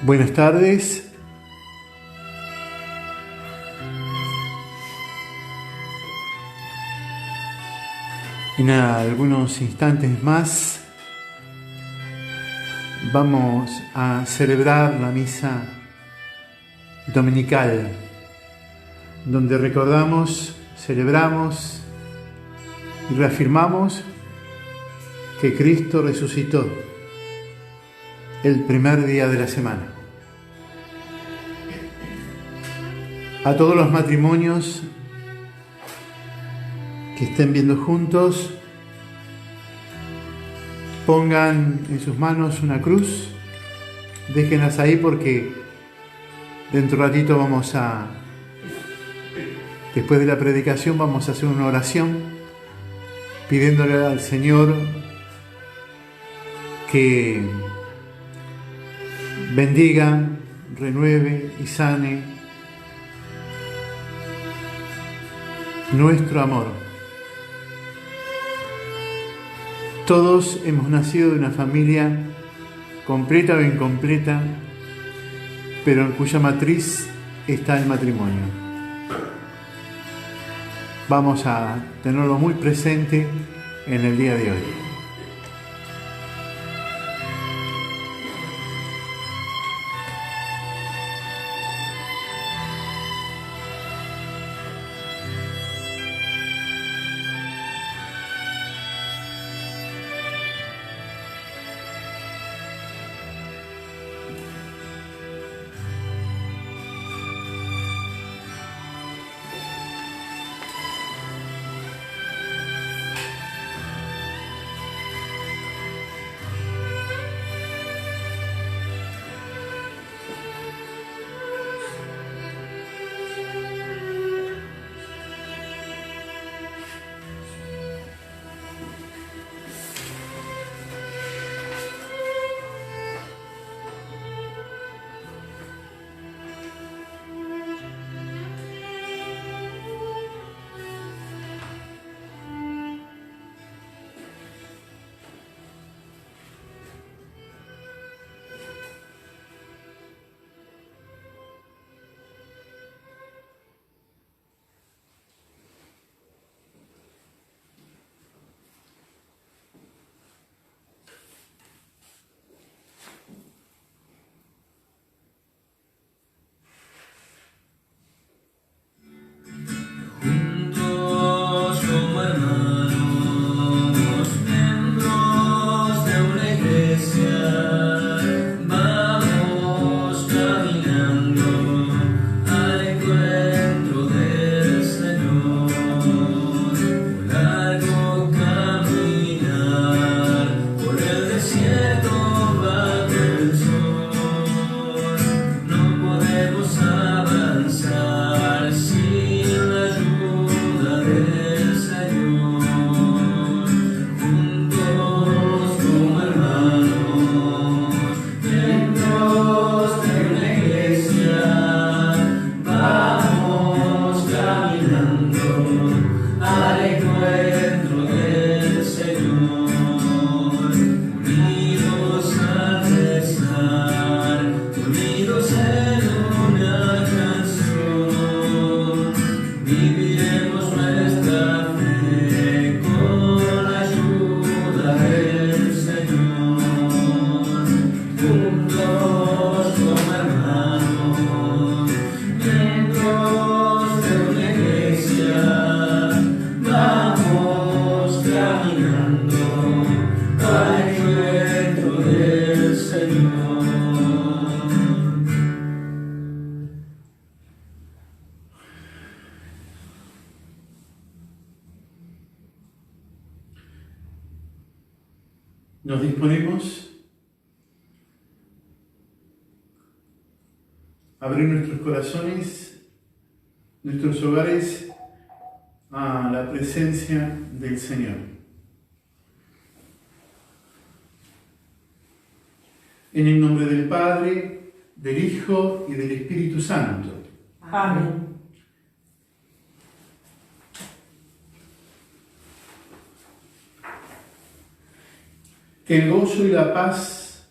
Buenas tardes. En algunos instantes más vamos a celebrar la misa dominical, donde recordamos, celebramos y reafirmamos que Cristo resucitó el primer día de la semana. A todos los matrimonios que estén viendo juntos, pongan en sus manos una cruz, déjenlas ahí porque dentro de un ratito después de la predicación vamos a hacer una oración pidiéndole al Señor que bendiga, renueve y sane nuestro amor. Todos hemos nacido de una familia completa o incompleta, pero en cuya matriz está el matrimonio. Vamos a tenerlo muy presente en el día de hoy. Nos disponemos a abrir nuestros corazones, nuestros hogares a la presencia del Señor. En el nombre del Padre, del Hijo y del Espíritu Santo. Amén. Que el gozo y la paz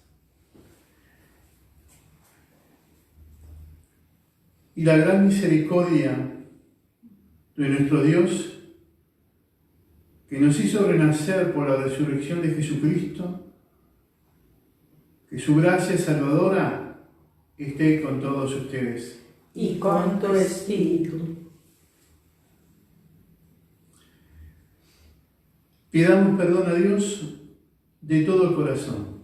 y la gran misericordia de nuestro Dios, que nos hizo renacer por la resurrección de Jesucristo, que su gracia salvadora esté con todos ustedes. Y con tu espíritu. Pidamos perdón a Dios de todo corazón.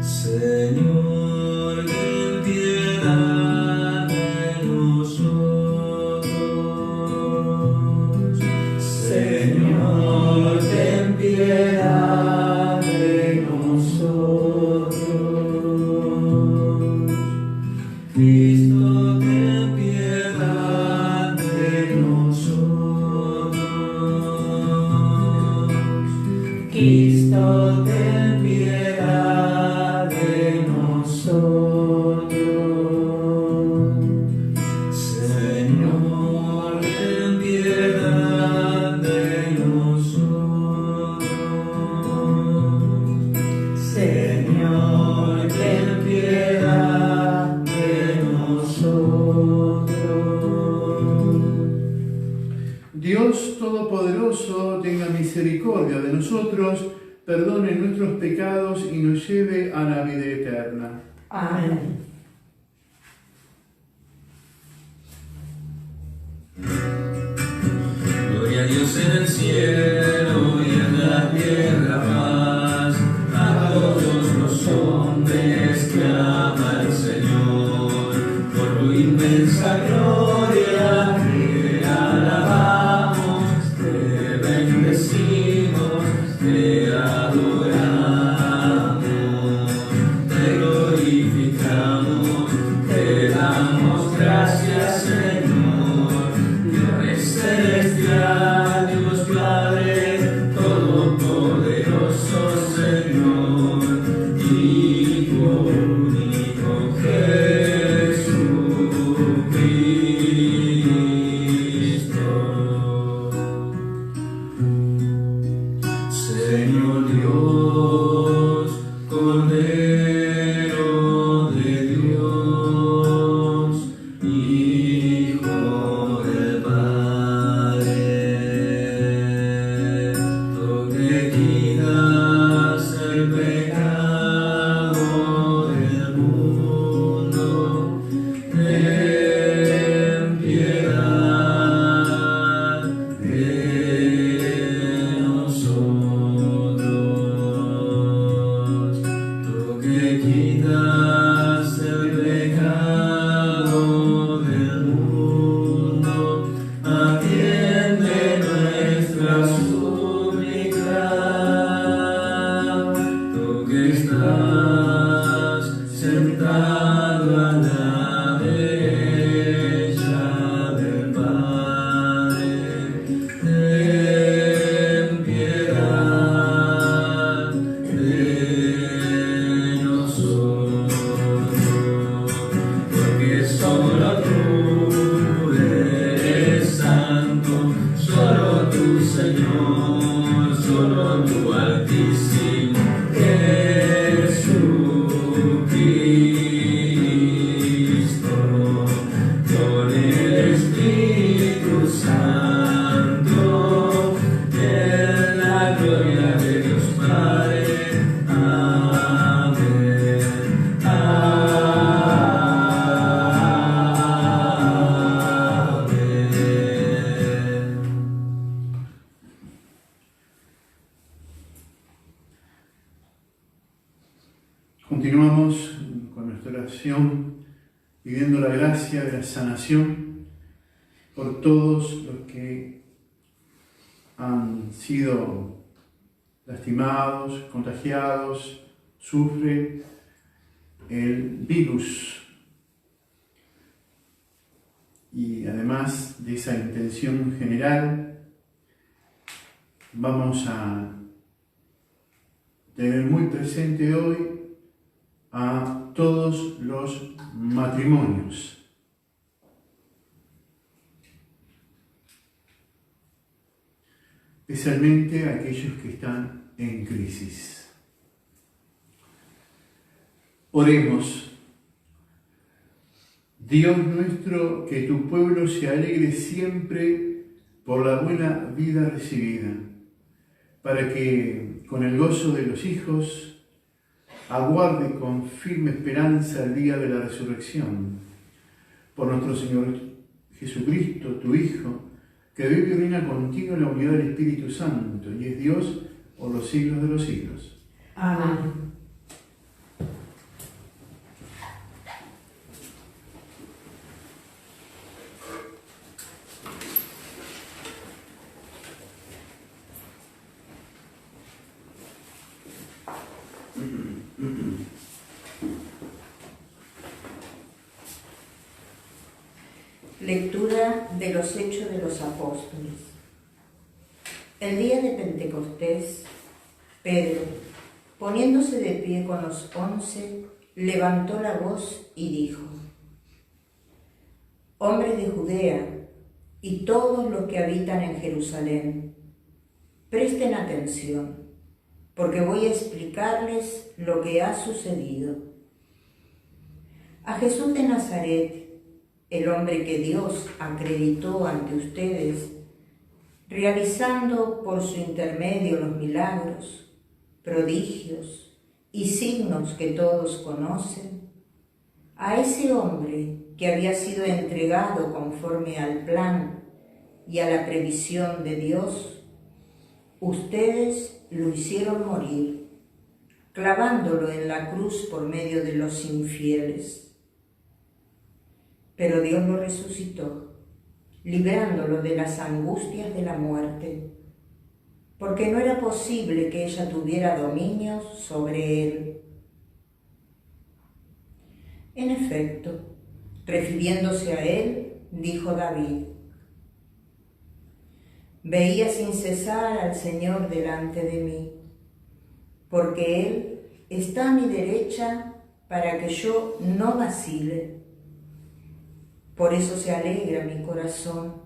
Señor, ten piedad de nosotros. Señor, ten piedad de nosotros. Cristo, ten piedad de nosotros. Cristo, ten piedad de nosotros. Señor, ten piedad de nosotros. Señor, ten piedad de nosotros. Dios Todopoderoso tenga misericordia de nosotros, perdone nuestros pecados y nos lleve a la vida eterna. Amén. Gloria a Dios en el cielo y en la tierra paz, a todos los hombres que ama el Señor, por tu inmensa gloria te alabamos, te bendecimos, te adoramos, te glorificamos, te damos gracias, Señor, Dios celestial, Dios Padre, todopoderoso Señor, y tu único Jesucristo. Señor Dios, Cordero de Dios, Hijo del Padre, tú que quitas el pecado del mundo, ten piedad de nosotros. Tú que quitas el pecado del mundo, atiende nuestra súplica. Tú que estás sentado a la derecha del Padre, ten piedad de nosotros, porque solo tú eres santo, solo tú, Señor, solo tú, Altísimo Jesucristo, con el Espíritu Santo, en la gloria de Dios Padre. Amén. Amén. Continuamos con nuestra oración pidiendo la gracia de la sanación por todos los que han sido lastimados, contagiados, sufren el virus. Y además de esa intención general, vamos a tener muy presente hoy a todos los matrimonios. Especialmente aquellos que están en crisis. Oremos. Dios nuestro, que tu pueblo se alegre siempre por la buena vida recibida, para que, con el gozo de los hijos, aguarde con firme esperanza el día de la resurrección. Por nuestro Señor Jesucristo, tu Hijo, que vive y reina contigo en la unidad del Espíritu Santo, y es Dios por los siglos de los siglos. Amén. Lectura de los Hechos de los Apóstoles. El día de Pentecostés, Pedro, poniéndose de pie con los 11, levantó la voz y dijo: Hombres de Judea y todos los que habitan en Jerusalén, presten atención, porque voy a explicarles lo que ha sucedido. A Jesús de Nazaret, el hombre que Dios acreditó ante ustedes, realizando por su intermedio los milagros, prodigios y signos que todos conocen, a ese hombre que había sido entregado conforme al plan y a la previsión de Dios, ustedes lo hicieron morir, clavándolo en la cruz por medio de los infieles. Pero Dios lo resucitó, librándolo de las angustias de la muerte, porque no era posible que ella tuviera dominio sobre él. En efecto, refiriéndose a él, dijo David: Veía sin cesar al Señor delante de mí, porque Él está a mi derecha para que yo no vacile. Por eso se alegra mi corazón,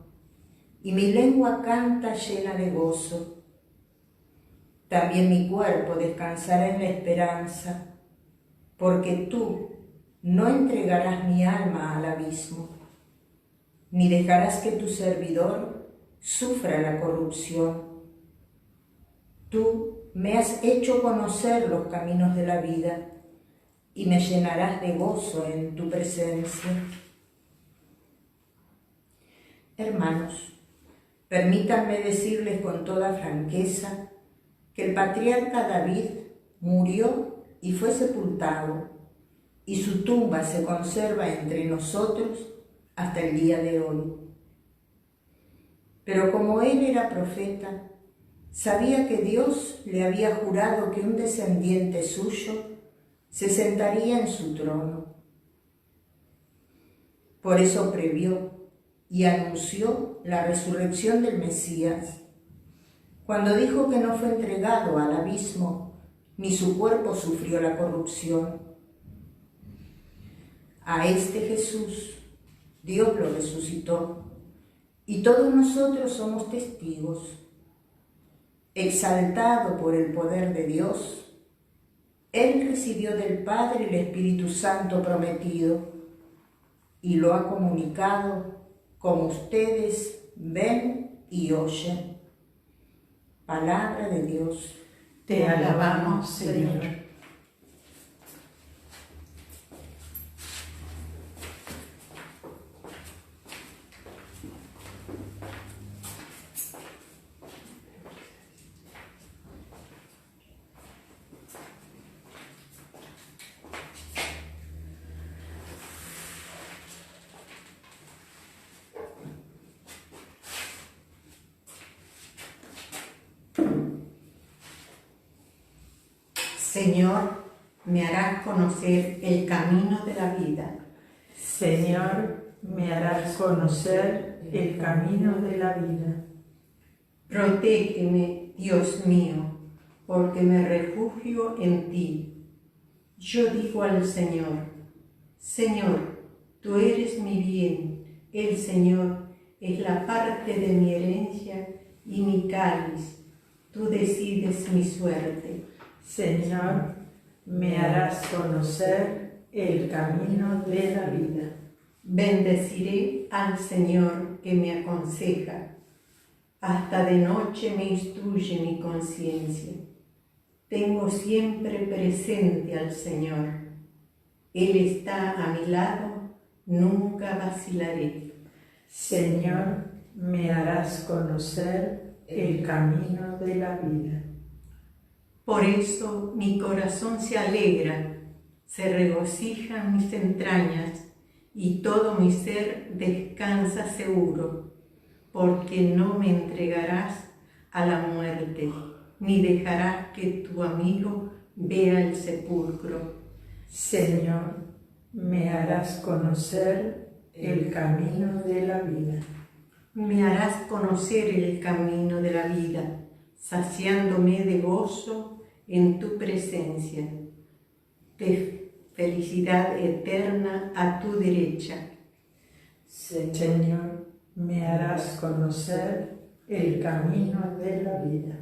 y mi lengua canta llena de gozo. También mi cuerpo descansará en la esperanza, porque tú no entregarás mi alma al abismo, ni dejarás que tu servidor sufra la corrupción. Tú me has hecho conocer los caminos de la vida, y me llenarás de gozo en tu presencia. Hermanos, permítanme decirles con toda franqueza que el patriarca David murió y fue sepultado, y su tumba se conserva entre nosotros hasta el día de hoy. Pero como él era profeta, sabía que Dios le había jurado que un descendiente suyo se sentaría en su trono. Por eso previó y anunció la resurrección del Mesías, cuando dijo que no fue entregado al abismo, ni su cuerpo sufrió la corrupción. A este Jesús Dios lo resucitó, y todos nosotros somos testigos. Exaltado por el poder de Dios, Él recibió del Padre el Espíritu Santo prometido, y lo ha comunicado como ustedes ven y oyen. Palabra de Dios. Te alabamos, Señor. Señor, me harás conocer el camino de la vida. Señor, me harás conocer el camino de la vida. Protégeme, Dios mío, porque me refugio en ti. Yo digo al Señor: Señor, tú eres mi bien, el Señor es la parte de mi herencia y mi cáliz. Tú decides mi suerte. Señor, me harás conocer el camino de la vida. Bendeciré al Señor que me aconseja. Hasta de noche me instruye mi conciencia. Tengo siempre presente al Señor. Él está a mi lado, nunca vacilaré. Señor, me harás conocer el camino de la vida. Por eso mi corazón se alegra, se regocijan mis entrañas, y todo mi ser descansa seguro, porque no me entregarás a la muerte, ni dejarás que tu amigo vea el sepulcro. Señor, me harás conocer el camino de la vida. Me harás conocer el camino de la vida, saciándome de gozo en tu presencia, de felicidad eterna a tu derecha. Señor, me harás conocer el camino de la vida.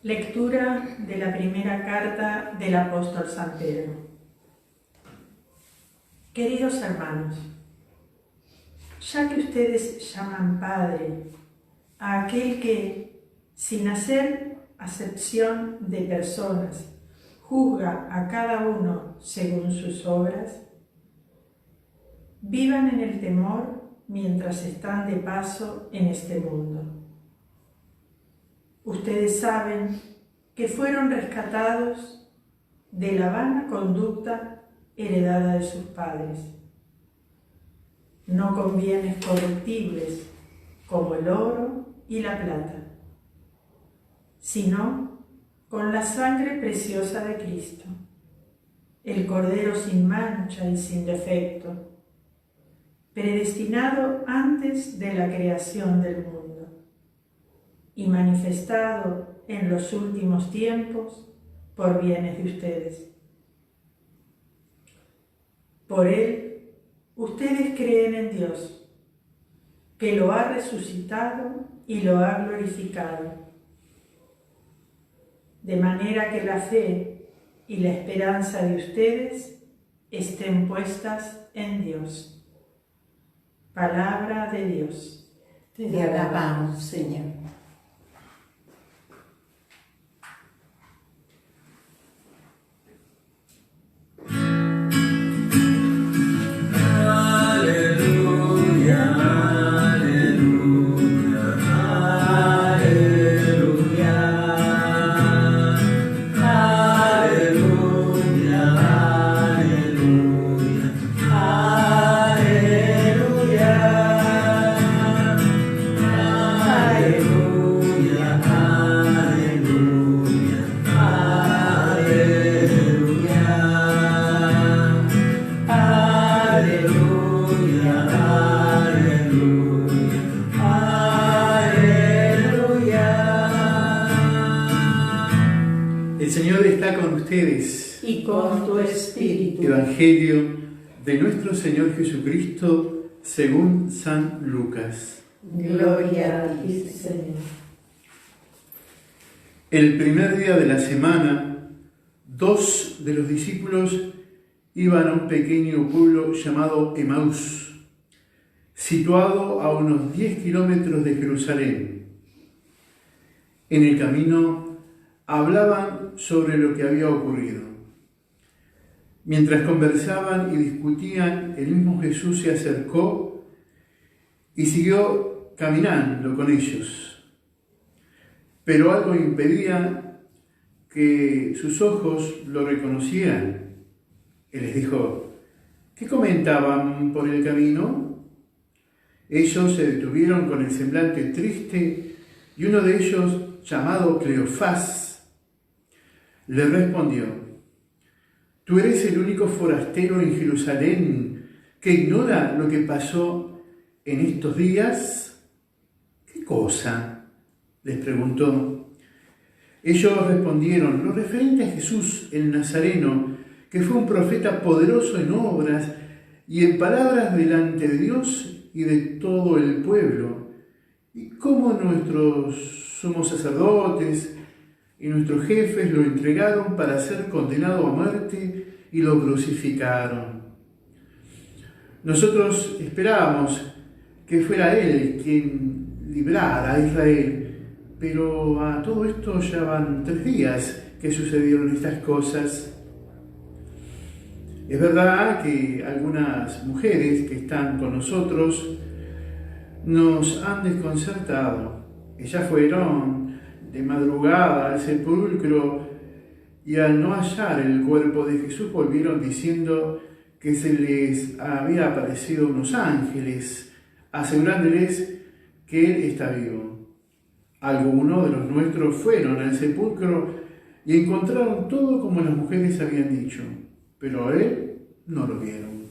Lectura de la primera carta del apóstol San Pedro. Queridos hermanos, ya que ustedes llaman Padre a aquel que, sin hacer acepción de personas, juzga a cada uno según sus obras, vivan en el temor mientras están de paso en este mundo. Ustedes saben que fueron rescatados de la vana conducta heredada de sus padres, no con bienes corruptibles como el oro y la plata, sino con la sangre preciosa de Cristo, el Cordero sin mancha y sin defecto, predestinado antes de la creación del mundo y manifestado en los últimos tiempos por bienes de ustedes. Por él, ustedes creen en Dios, que lo ha resucitado y lo ha glorificado, de manera que la fe y la esperanza de ustedes estén puestas en Dios. Palabra de Dios. Te alabamos, Señor. Y con tu espíritu. Evangelio de nuestro Señor Jesucristo según San Lucas. Gloria a ti, Señor. El primer día de la semana, 2 de los discípulos iban a un pequeño pueblo llamado Emaús, situado a unos 10 kilómetros de Jerusalén. En el camino hablaban sobre lo que había ocurrido. Mientras conversaban y discutían, el mismo Jesús se acercó y siguió caminando con ellos. Pero algo impedía que sus ojos lo reconocieran. Él les dijo: ¿qué comentaban por el camino? Ellos se detuvieron con el semblante triste y uno de ellos, llamado Cleofás, le respondió: ¿tú eres el único forastero en Jerusalén que ignora lo que pasó en estos días? ¿Qué cosa?, les preguntó. Ellos respondieron: lo referente a Jesús el Nazareno, que fue un profeta poderoso en obras y en palabras delante de Dios y de todo el pueblo, y cómo nuestros sumos sacerdotes y nuestros jefes lo entregaron para ser condenado a muerte y lo crucificaron. Nosotros esperábamos que fuera Él quien librara a Israel, pero a todo esto ya van 3 días que sucedieron estas cosas. Es verdad que algunas mujeres que están con nosotros nos han desconcertado. Ellas fueron de madrugada al sepulcro y al no hallar el cuerpo de Jesús volvieron diciendo que se les había aparecido unos ángeles, asegurándoles que Él está vivo. Algunos de los nuestros fueron al sepulcro y encontraron todo como las mujeres habían dicho, pero a Él no lo vieron.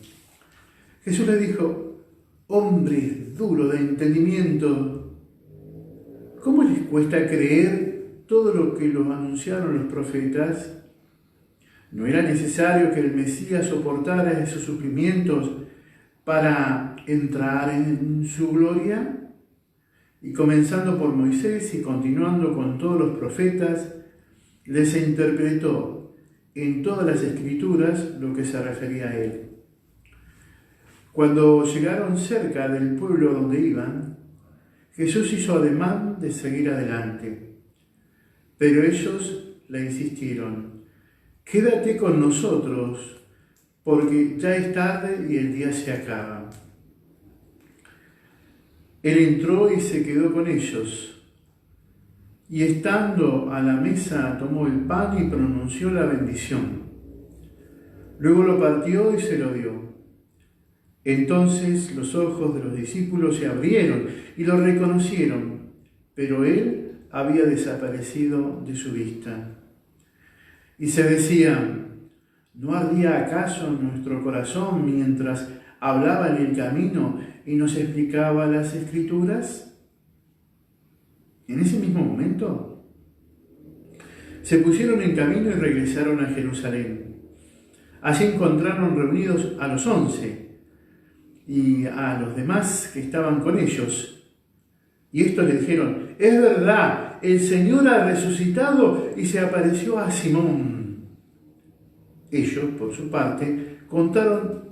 Jesús les dijo: hombres duros de entendimiento, ¿cómo les cuesta creer todo lo que los anunciaron los profetas? ¿No era necesario que el Mesías soportara esos sufrimientos para entrar en su gloria? Y comenzando por Moisés y continuando con todos los profetas, les interpretó en todas las escrituras lo que se refería a él. Cuando llegaron cerca del pueblo donde iban, Jesús hizo ademán de seguir adelante, pero ellos le insistieron: quédate con nosotros, porque ya es tarde y el día se acaba. Él entró y se quedó con ellos, y estando a la mesa tomó el pan y pronunció la bendición. Luego lo partió y se lo dio. Entonces los ojos de los discípulos se abrieron y lo reconocieron, pero él había desaparecido de su vista. Y se decían: ¿no ardía acaso nuestro corazón mientras hablaba en el camino y nos explicaba las Escrituras? En ese mismo momento se pusieron en camino y regresaron a Jerusalén. Allí encontraron reunidos a los 11 y a los demás que estaban con ellos. Y estos le dijeron: es verdad, el Señor ha resucitado y se apareció a Simón. Ellos, por su parte, contaron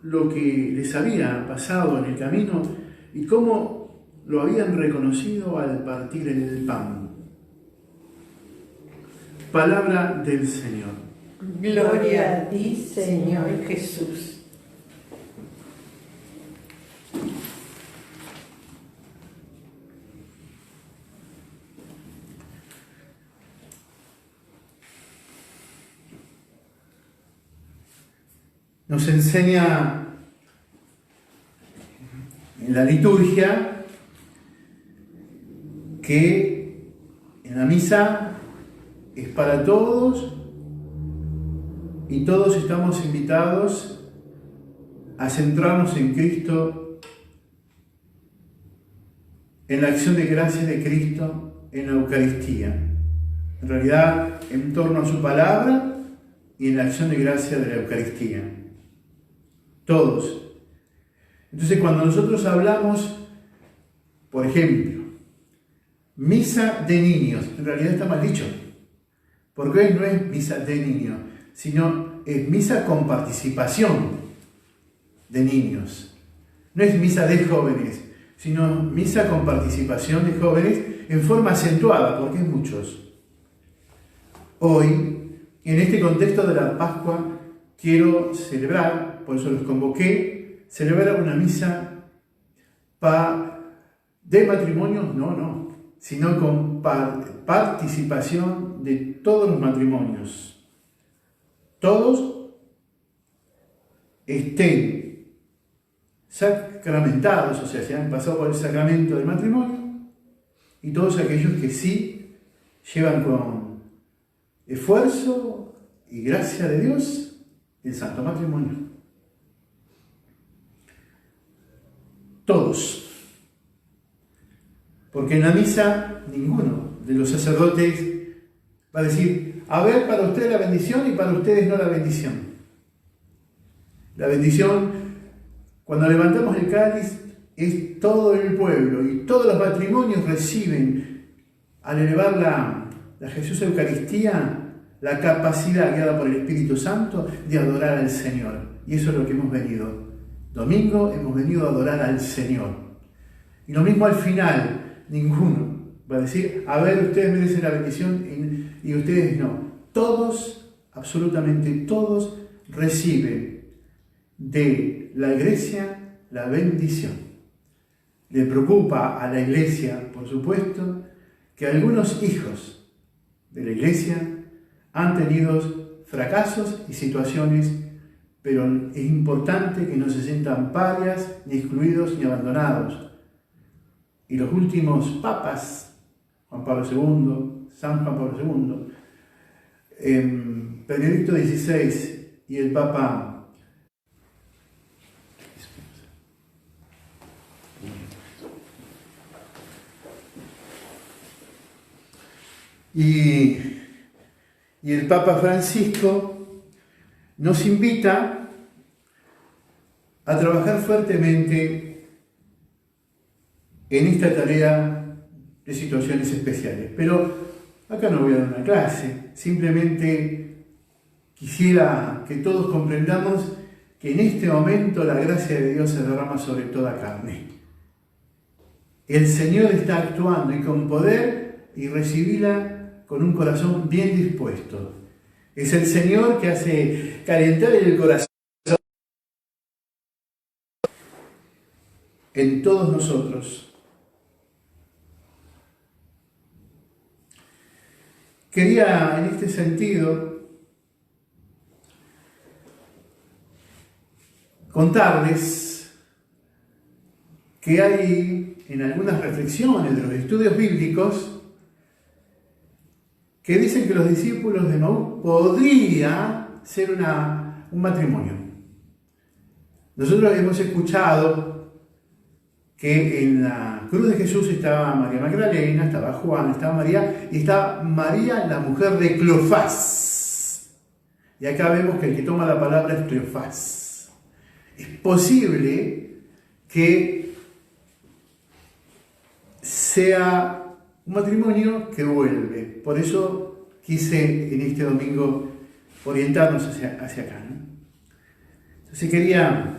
lo que les había pasado en el camino y cómo lo habían reconocido al partir el pan. Palabra del Señor. Gloria a ti, Señor Jesús. Nos enseña en la liturgia que en la misa es para todos y todos estamos invitados a centrarnos en Cristo, en la acción de gracia de Cristo en la Eucaristía. En realidad, en torno a su palabra y en la acción de gracia de la Eucaristía. Todos. Entonces, cuando nosotros hablamos, por ejemplo, misa de niños, en realidad está mal dicho, porque hoy no es misa de niños, sino es misa con participación de niños. No es misa de jóvenes, sino misa con participación de jóvenes en forma acentuada, porque hay muchos. Hoy, en este contexto de la Pascua, quiero celebrar, por eso los convoqué, celebrar una misa de matrimonios, sino con participación de todos los matrimonios. Todos estén sacramentados, o sea, se han pasado por el sacramento del matrimonio, y todos aquellos que sí llevan con esfuerzo y gracia de Dios el santo matrimonio. Todos. Porque en la misa ninguno de los sacerdotes Va a decir, a ver, para ustedes la bendición y para ustedes no la bendición. La bendición, cuando levantamos el cáliz, es todo el pueblo y todos los matrimonios reciben, al elevar la Jesús Eucaristía, la capacidad guiada por el Espíritu Santo de adorar al Señor. Y eso es lo que hemos venido. Domingo hemos venido a adorar al Señor. Y lo mismo al final, ninguno va a decir, a ver, ustedes merecen la bendición y ustedes no. Todos, absolutamente todos, reciben de la Iglesia la bendición. Le preocupa a la Iglesia, por supuesto, que algunos hijos de la Iglesia han tenido fracasos y situaciones, pero es importante que no se sientan parias, ni excluidos, ni abandonados. Y los últimos papas, Juan Pablo II, San Juan Pablo II, Benedicto XVI y el Papa y el Papa Francisco nos invita a trabajar fuertemente en esta tarea de situaciones especiales. Pero acá no voy a dar una clase, simplemente quisiera que todos comprendamos que en este momento la gracia de Dios se derrama sobre toda carne. El Señor está actuando y con poder, y recibíla con un corazón bien dispuesto. Es el Señor que hace calentar el corazón en todos nosotros. Quería en este sentido contarles que hay en algunas reflexiones de los estudios bíblicos que dicen que los discípulos de Emaús podría ser un matrimonio. Nosotros hemos escuchado que en la cruz de Jesús estaba María Magdalena, estaba Juan, estaba María, y estaba María, la mujer de Cleofás. Y acá vemos que el que toma la palabra es Cleofás. Es posible que sea un matrimonio que vuelve. Por eso quise en este domingo orientarnos hacia acá, ¿no? Entonces quería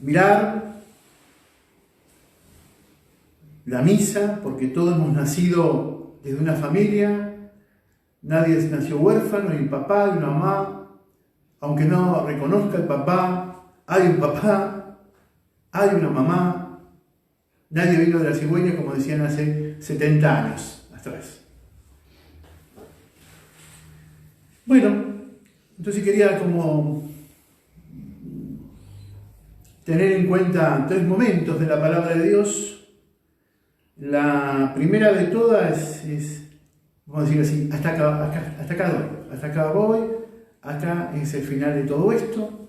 mirar la misa, porque todos hemos nacido desde una familia, nadie nació huérfano, hay un papá, hay una mamá, aunque no reconozca el papá, hay un papá, hay una mamá. Nadie vino de la cigüeña, como decían hace 70 años atrás. Bueno, entonces quería como tener en cuenta 3 momentos de la palabra de Dios. La primera de todas es vamos a decir así, hasta acá voy, acá es el final de todo esto.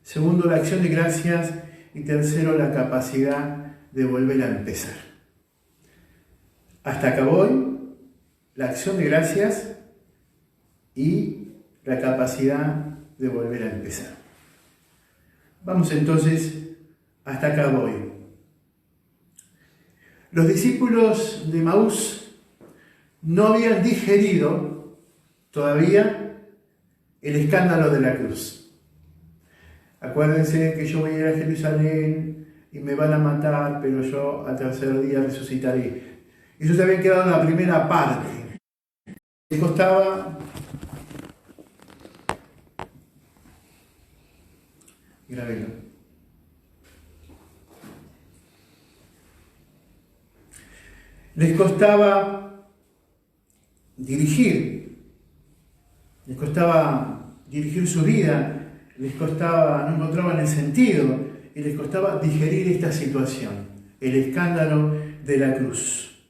Segundo, la acción de gracias. Y tercero, la capacidad de volver a empezar. Hasta acá voy, la acción de gracias y la capacidad de volver a empezar. Vamos entonces, hasta acá voy. Los discípulos de Emaús no habían digerido todavía el escándalo de la cruz. Acuérdense que yo voy a ir a Jerusalén y me van a matar, pero yo al tercer día resucitaré. Eso se había quedado en la primera parte. Les costaba... Grábelo. Les costaba dirigir su vida, les costaba, no encontraban el sentido y les costaba digerir esta situación, el escándalo de la cruz.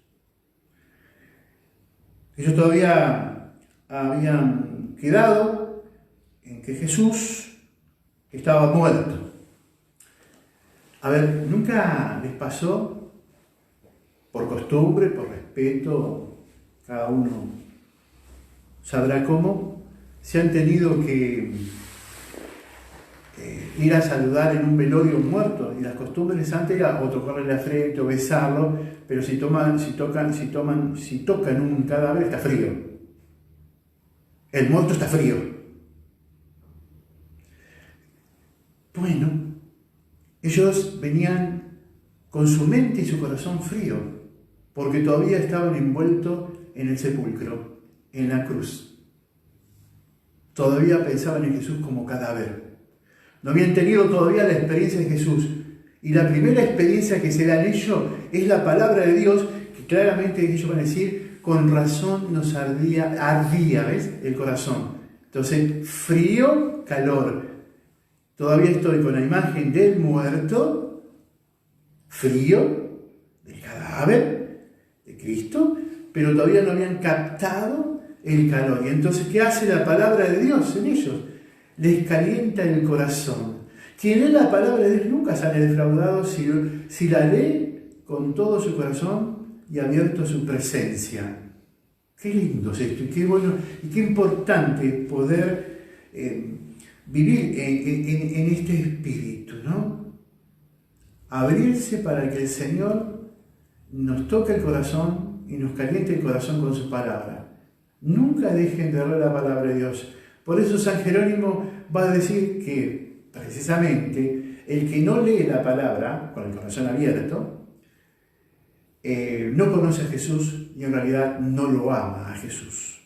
Ellos todavía habían quedado en que Jesús estaba muerto. A ver, ¿nunca les pasó, por costumbre, por respeto, cada uno sabrá cómo, se han tenido que ir a saludar en un velorio muerto, y las costumbres antes era o tocarle la frente o besarlo, pero si tocan un cadáver está frío. El muerto está frío. Bueno, ellos venían con su mente y su corazón frío, porque todavía estaban envueltos en el sepulcro, en la cruz. Todavía pensaban en Jesús como cadáver. No habían tenido todavía la experiencia de Jesús. Y la primera experiencia que se da en ellos es la palabra de Dios, que claramente ellos van a decir, con razón nos ardía, ¿ves? El corazón. Entonces, frío, calor. Todavía estoy con la imagen del muerto, frío, del cadáver de Cristo, pero todavía no habían captado el calor. Y entonces, ¿qué hace la palabra de Dios en ellos? Les calienta el corazón. Quien lee la palabra de Dios nunca sale defraudado si la lee con todo su corazón y abierto a su presencia. Qué lindo es esto, y qué bueno, y qué importante poder vivir en este espíritu, ¿no? Abrirse para que el Señor nos toque el corazón y nos caliente el corazón con su palabra. Nunca dejen de leer la palabra de Dios. Por eso San Jerónimo va a decir que, precisamente, el que no lee la palabra con el corazón abierto, no conoce a Jesús y en realidad no lo ama a Jesús.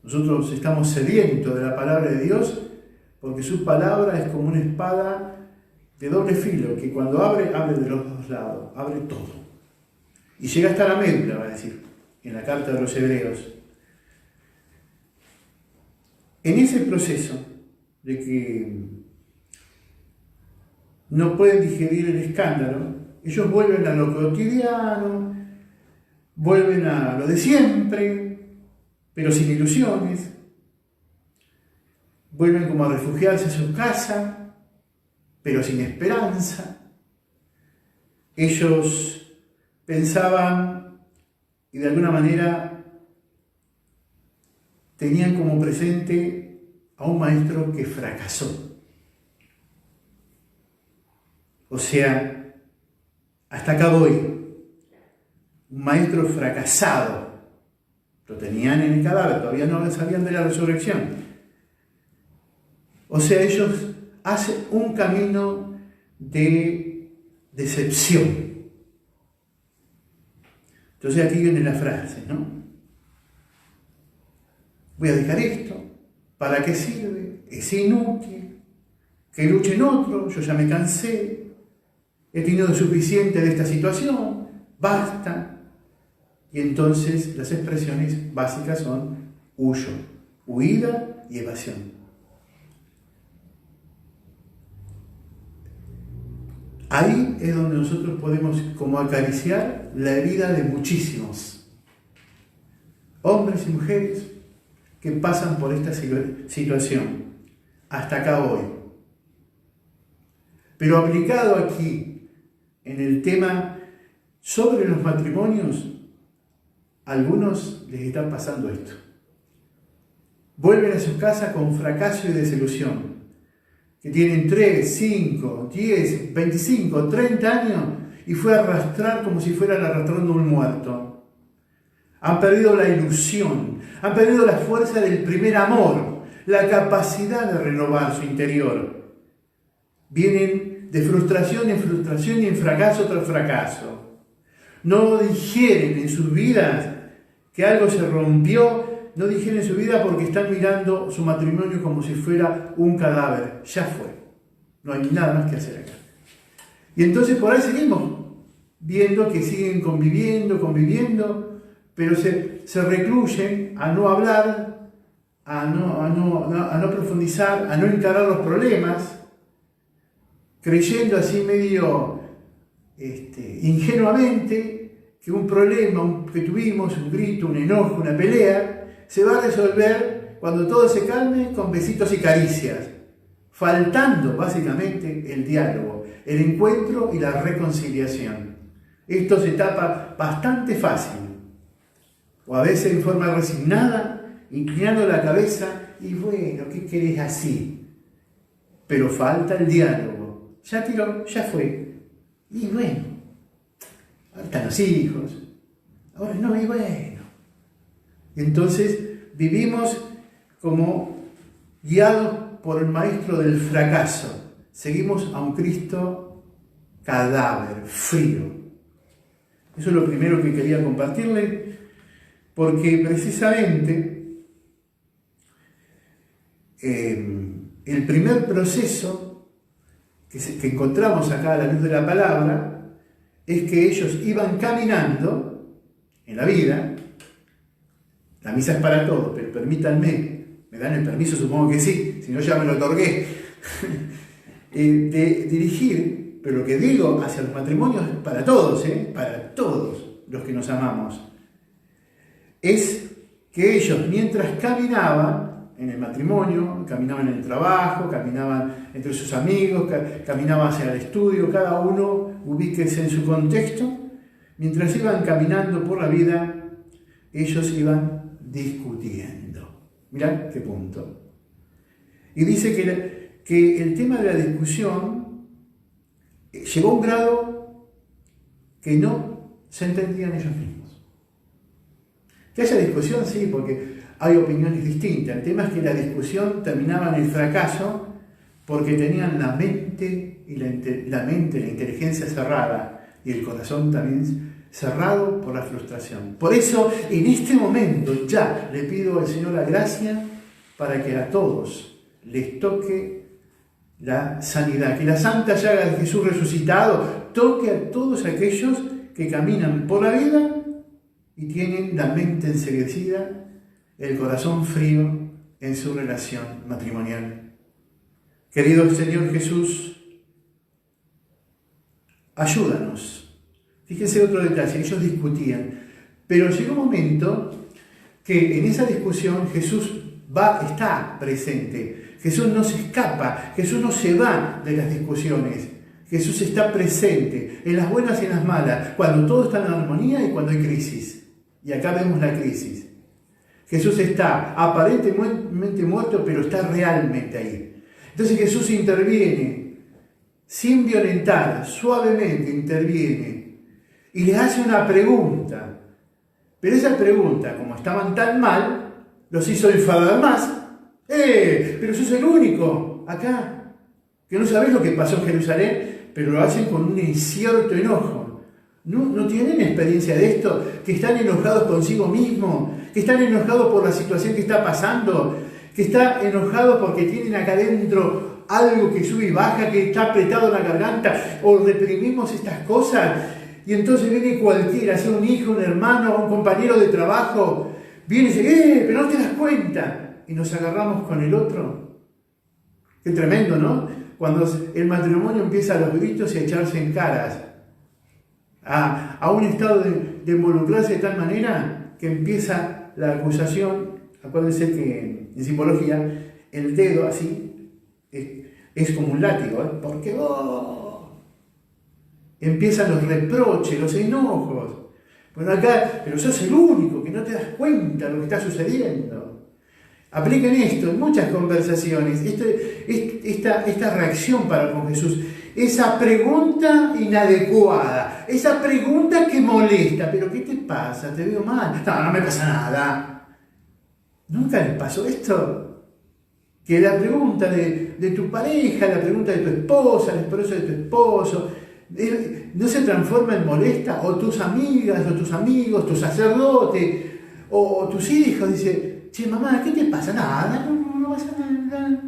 Nosotros estamos sedientos de la palabra de Dios porque su palabra es como una espada de doble filo, que cuando abre de los dos lados, abre todo. Y llega hasta la médula, va a decir, en la carta de los Hebreos. En ese proceso de que no pueden digerir el escándalo, ellos vuelven a lo cotidiano, vuelven a lo de siempre, pero sin ilusiones, vuelven como a refugiarse en su casa, pero sin esperanza. Ellos pensaban y de alguna manera tenían como presente a un maestro que fracasó. O sea, hasta acá voy. Un maestro fracasado. Lo tenían en el cadáver, todavía no sabían de la resurrección. O sea, ellos hacen un camino de decepción. Entonces aquí viene la frase, ¿no? Voy a dejar esto, ¿para qué sirve? Es inútil, que luchen otros, yo ya me cansé, he tenido suficiente de esta situación, basta. Y entonces las expresiones básicas son huyo, huida y evasión. Ahí es donde nosotros podemos como acariciar la herida de muchísimos hombres y mujeres que pasan por esta situación, hasta acá hoy. Pero aplicado aquí, en el tema sobre los matrimonios, a algunos les está pasando esto. Vuelven a su casa con fracaso y desilusión, que tienen 3, 5, 10, 25, 30 años, y fue a arrastrar como si fueran arrastrando un muerto. Han perdido la ilusión, han perdido la fuerza del primer amor, la capacidad de renovar su interior. Vienen de frustración en frustración y en fracaso tras fracaso. No digieren en sus vidas que algo se rompió, no digieren en su vida porque están mirando su matrimonio como si fuera un cadáver. Ya fue, no hay nada más que hacer acá. Y entonces por ahí seguimos viendo que siguen conviviendo, pero se recluyen a no hablar, a no profundizar, a no encarar los problemas, creyendo así medio ingenuamente que un problema que tuvimos, un grito, un enojo, una pelea, se va a resolver cuando todo se calme con besitos y caricias, faltando básicamente el diálogo, el encuentro y la reconciliación. Esto se tapa bastante fácil. o a veces en forma resignada, inclinando la cabeza, y bueno, ¿qué querés así? Pero falta el diálogo. Ya tiró, ya fue. Y bueno, ahora están los hijos, ahora no, y bueno. Entonces vivimos como guiados por el maestro del fracaso. Seguimos a un Cristo cadáver, frío. Eso es lo primero que quería compartirle, porque precisamente el primer proceso que encontramos acá a la luz de la palabra es que ellos iban caminando en la vida. La misa es para todos, pero permítanme, me dan el permiso, supongo que sí, si no ya me lo otorgué, de dirigir, pero lo que digo hacia los matrimonios es para todos los que nos amamos, es que ellos mientras caminaban en el matrimonio, caminaban en el trabajo, caminaban entre sus amigos, caminaban hacia el estudio, cada uno ubíquese en su contexto, mientras iban caminando por la vida, ellos iban discutiendo. Mirá qué punto. Y dice que el tema de la discusión llegó a un grado que no se entendían ellos mismos. Que haya discusión, sí, porque hay opiniones distintas. El tema es que la discusión terminaba en el fracaso porque tenían la mente y la inteligencia cerrada y el corazón también cerrado por la frustración. Por eso, en este momento ya le pido al Señor la gracia para que a todos les toque la sanidad, que la santa llaga de Jesús resucitado toque a todos aquellos que caminan por la vida y tienen la mente enceguecida, el corazón frío en su relación matrimonial. Querido Señor Jesús, ayúdanos. Fíjense otro detalle, ellos discutían, pero llegó un momento que en esa discusión Jesús está presente. Jesús no se escapa, Jesús no se va de las discusiones. Jesús está presente en las buenas y en las malas, cuando todo está en armonía y cuando hay crisis. Y acá vemos la crisis. Jesús está aparentemente muerto, pero está realmente ahí. Entonces Jesús interviene, sin violentar, suavemente interviene, y les hace una pregunta. Pero esa pregunta, como estaban tan mal, los hizo enfadar más. Pero sos el único acá, que no sabés lo que pasó en Jerusalén, pero lo hacen con un incierto enojo. ¿No tienen experiencia de esto? Que están enojados consigo mismos, que están enojados por la situación que está pasando, que están enojados porque tienen acá adentro algo que sube y baja, que está apretado en la garganta, o reprimimos estas cosas, y entonces viene cualquiera, sea un hijo, un hermano, un compañero de trabajo, viene y dice, pero no te das cuenta, y nos agarramos con el otro. Qué tremendo, ¿no? Cuando el matrimonio empieza a los gritos y a echarse en caras, a un estado de involucrarse de tal manera que empieza la acusación. Acuérdense que en psicología el dedo así es como un látigo, ¿eh? Porque empiezan los reproches, los enojos. Bueno, acá, pero sos el único que no te das cuenta de lo que está sucediendo. Apliquen esto en muchas conversaciones, esta reacción para con Jesús. Esa pregunta inadecuada, esa pregunta que molesta, pero ¿qué te pasa? ¿Te veo mal? No me pasa nada. ¿Nunca les pasó esto? Que la pregunta de tu pareja, la pregunta de tu esposa, la esposa de tu esposo, no se transforma en molesta, o tus amigas, o tus amigos, tu sacerdote, o tus hijos, dice, che, mamá, ¿qué te pasa? Nada, no pasa nada.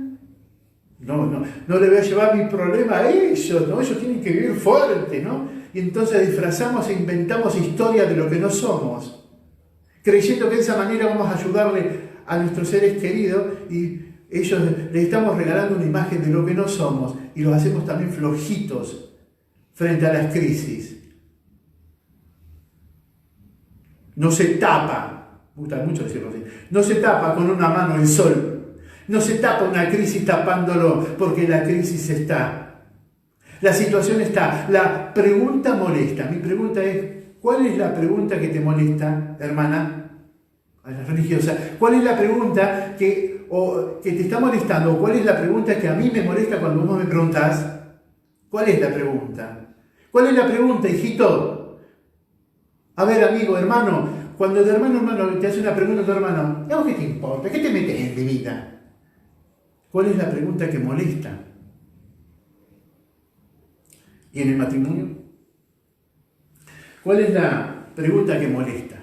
No le voy a llevar mi problema a ellos, ¿no? Ellos tienen que vivir fuerte, ¿no? Y entonces disfrazamos e inventamos historias de lo que no somos, creyendo que de esa manera vamos a ayudarle a nuestros seres queridos, y ellos les estamos regalando una imagen de lo que no somos, y los hacemos también flojitos frente a las crisis. No se tapa, me gusta mucho decirlo así, no se tapa con una mano el sol. No se tapa una crisis tapándolo, porque la crisis está. La situación está. La pregunta molesta. Mi pregunta es, ¿cuál es la pregunta que te molesta, hermana? a la religiosa, ¿cuál es la pregunta que te está molestando? ¿Cuál es la pregunta que a mí me molesta cuando vos me preguntás? ¿Cuál es la pregunta? ¿Cuál es la pregunta, hijito? A ver, amigo, hermano, cuando tu hermano te hace una pregunta a tu hermano, ¿a vos qué te importa? ¿Qué te metes en mi vida? ¿Cuál es la pregunta que molesta? ¿Y en el matrimonio? ¿Cuál es la pregunta que molesta?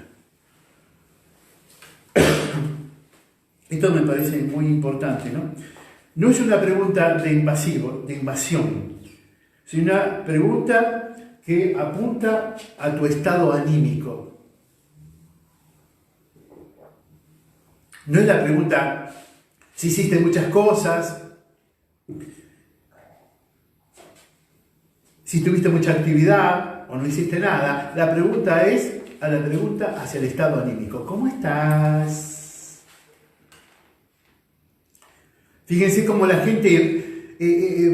Esto me parece muy importante, ¿no? No es una pregunta de invasión, sino una pregunta que apunta a tu estado anímico. No es la pregunta si hiciste muchas cosas, si tuviste mucha actividad o no hiciste nada. La pregunta es la pregunta hacia el estado anímico. ¿Cómo estás? Fíjense cómo la gente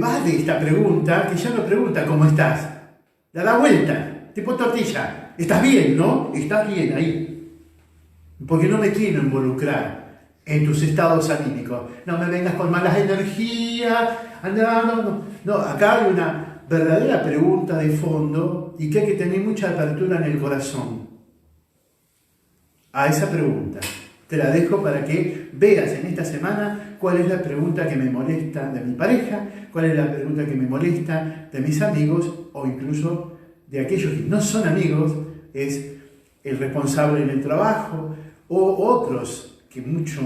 va de esta pregunta, que ya no pregunta ¿cómo estás? La da vuelta, tipo tortilla. ¿Estás bien, no? Estás bien ahí. Porque no me quiero involucrar en tus estados anímicos. No me vengas con malas energías. No, acá hay una verdadera pregunta de fondo y que hay que tener mucha apertura en el corazón a esa pregunta. Te la dejo para que veas en esta semana cuál es la pregunta que me molesta de mi pareja, cuál es la pregunta que me molesta de mis amigos o incluso de aquellos que no son amigos, es el responsable en el trabajo o otros que mucho,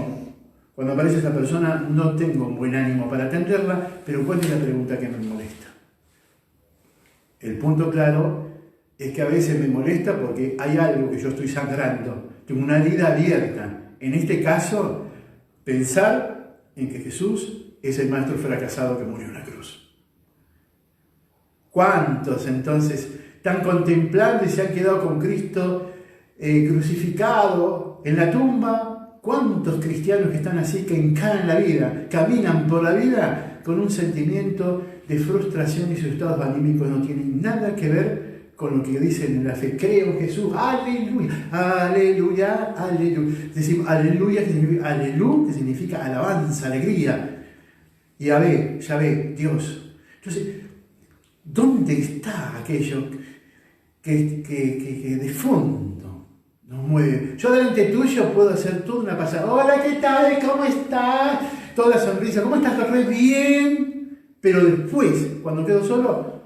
cuando aparece esa persona no tengo un buen ánimo para atenderla, pero ¿cuál es la pregunta que me molesta? El punto claro es que a veces me molesta porque hay algo que yo estoy sangrando, tengo una herida abierta. En este caso, pensar en que Jesús es el maestro fracasado que murió en la cruz. ¿Cuántos entonces están contemplando y se han quedado con Cristo crucificado en la tumba? ¿Cuántos cristianos que están así, que encaran la vida, caminan por la vida con un sentimiento de frustración y sus estados anímicos no tienen nada que ver con lo que dicen en la fe? Creo en Jesús, aleluya, aleluya, aleluya. Decimos aleluya, que significa alabanza, alegría. Y ya ve, Dios. Entonces, ¿dónde está aquello que de fondo nos mueve? Yo delante tuyo puedo hacer toda una pasada. Hola, ¿qué tal? ¿Cómo estás? Toda la sonrisa. ¿Cómo estás? Re bien. Pero después, cuando quedo solo,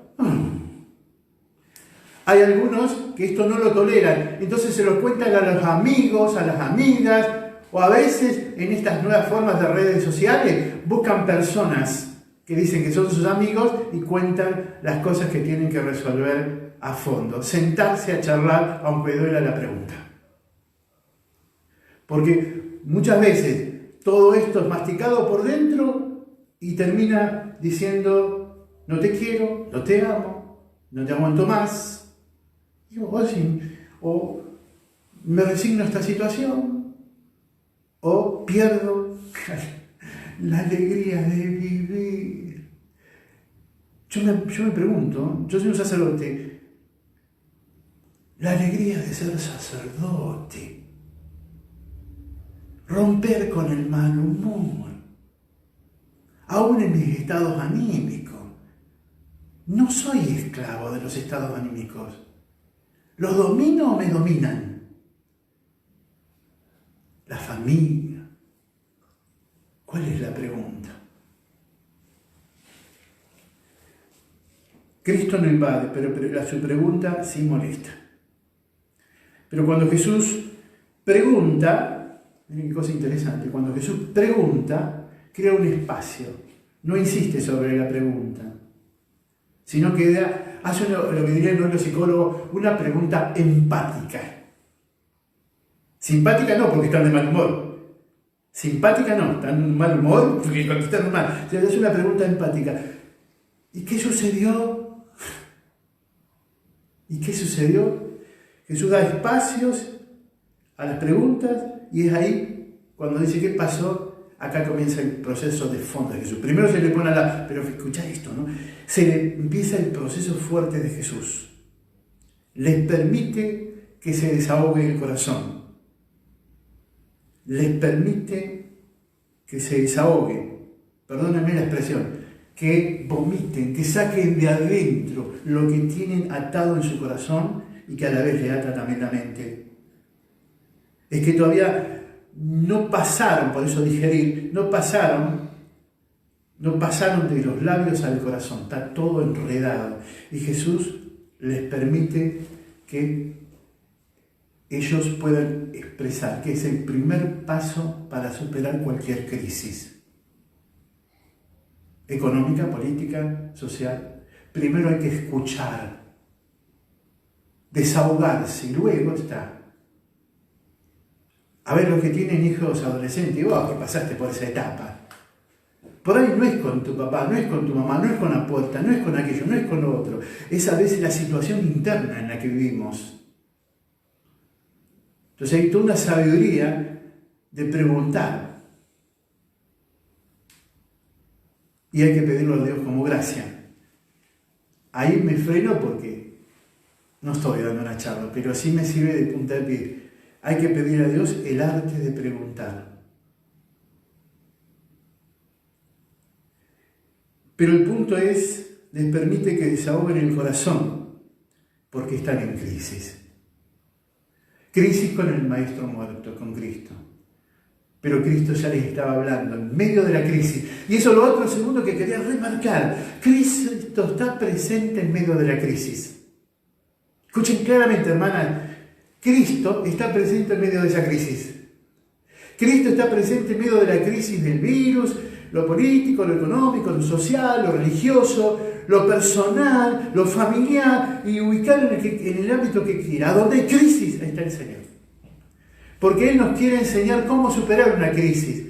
hay algunos que esto no lo toleran, entonces se lo cuentan a los amigos, a las amigas, o a veces en estas nuevas formas de redes sociales buscan personas que dicen que son sus amigos y cuentan las cosas que tienen que resolver a fondo, sentarse a charlar aunque duela la pregunta. Porque muchas veces todo esto es masticado por dentro y termina diciendo no te quiero, no te amo, no te aguanto más. O me resigno a esta situación, o pierdo la alegría de vivir. Yo me pregunto, yo soy un sacerdote, la alegría de ser sacerdote, romper con el mal humor, aún en mis estados anímicos. No soy esclavo de los estados anímicos. ¿Los domino o me dominan? La familia. ¿Cuál es la pregunta? Cristo no invade, pero su pregunta sí molesta. Pero cuando Jesús pregunta, miren qué cosa interesante, cuando Jesús pregunta, crea un espacio, no insiste sobre la pregunta, sino que hace lo que dirían los psicólogos, una pregunta empática. Simpática no, porque están de mal humor. Simpática no, están de mal humor porque contestan mal. Es una pregunta empática. ¿Y qué sucedió? ¿Y qué sucedió? Jesús da espacios a las preguntas y es ahí cuando dice ¿qué pasó? Acá comienza el proceso de fondo de Jesús. Primero se le pone pero escucha esto, ¿no? Se le empieza el proceso fuerte de Jesús. Les permite que se desahogue el corazón. les permite que se desahoguen, perdónenme la expresión, que vomiten, que saquen de adentro lo que tienen atado en su corazón y que a la vez le ata también la mente. Es que todavía no pasaron, por eso digerir, no pasaron de los labios al corazón, está todo enredado. Y Jesús les permite que ellos puedan expresar, que es el primer paso para superar cualquier crisis. Económica, política, social. Primero hay que escuchar, desahogarse, y luego está. A ver, los que tienen hijos adolescentes, vos que pasaste por esa etapa. Por ahí no es con tu papá, no es con tu mamá, no es con la puerta, no es con aquello, no es con lo otro. Es a veces la situación interna en la que vivimos. Entonces hay toda una sabiduría de preguntar. Y hay que pedirlo a Dios como gracia. Ahí me freno porque no estoy dando una charla, pero sí me sirve de punta de pie. Hay que pedir a Dios el arte de preguntar. Pero el punto es, les permite que desahoguen el corazón, porque están en crisis. Crisis con el Maestro muerto, con Cristo. Pero Cristo ya les estaba hablando en medio de la crisis. Y eso es lo otro segundo que quería remarcar. Cristo está presente en medio de la crisis. Escuchen claramente, hermanas, Cristo está presente en medio de esa crisis. Cristo está presente en medio de la crisis del virus, lo político, lo económico, lo social, lo religioso, lo personal, lo familiar, y ubicarlo en el ámbito que quiera. A donde hay crisis, ahí está el Señor. Porque Él nos quiere enseñar cómo superar una crisis.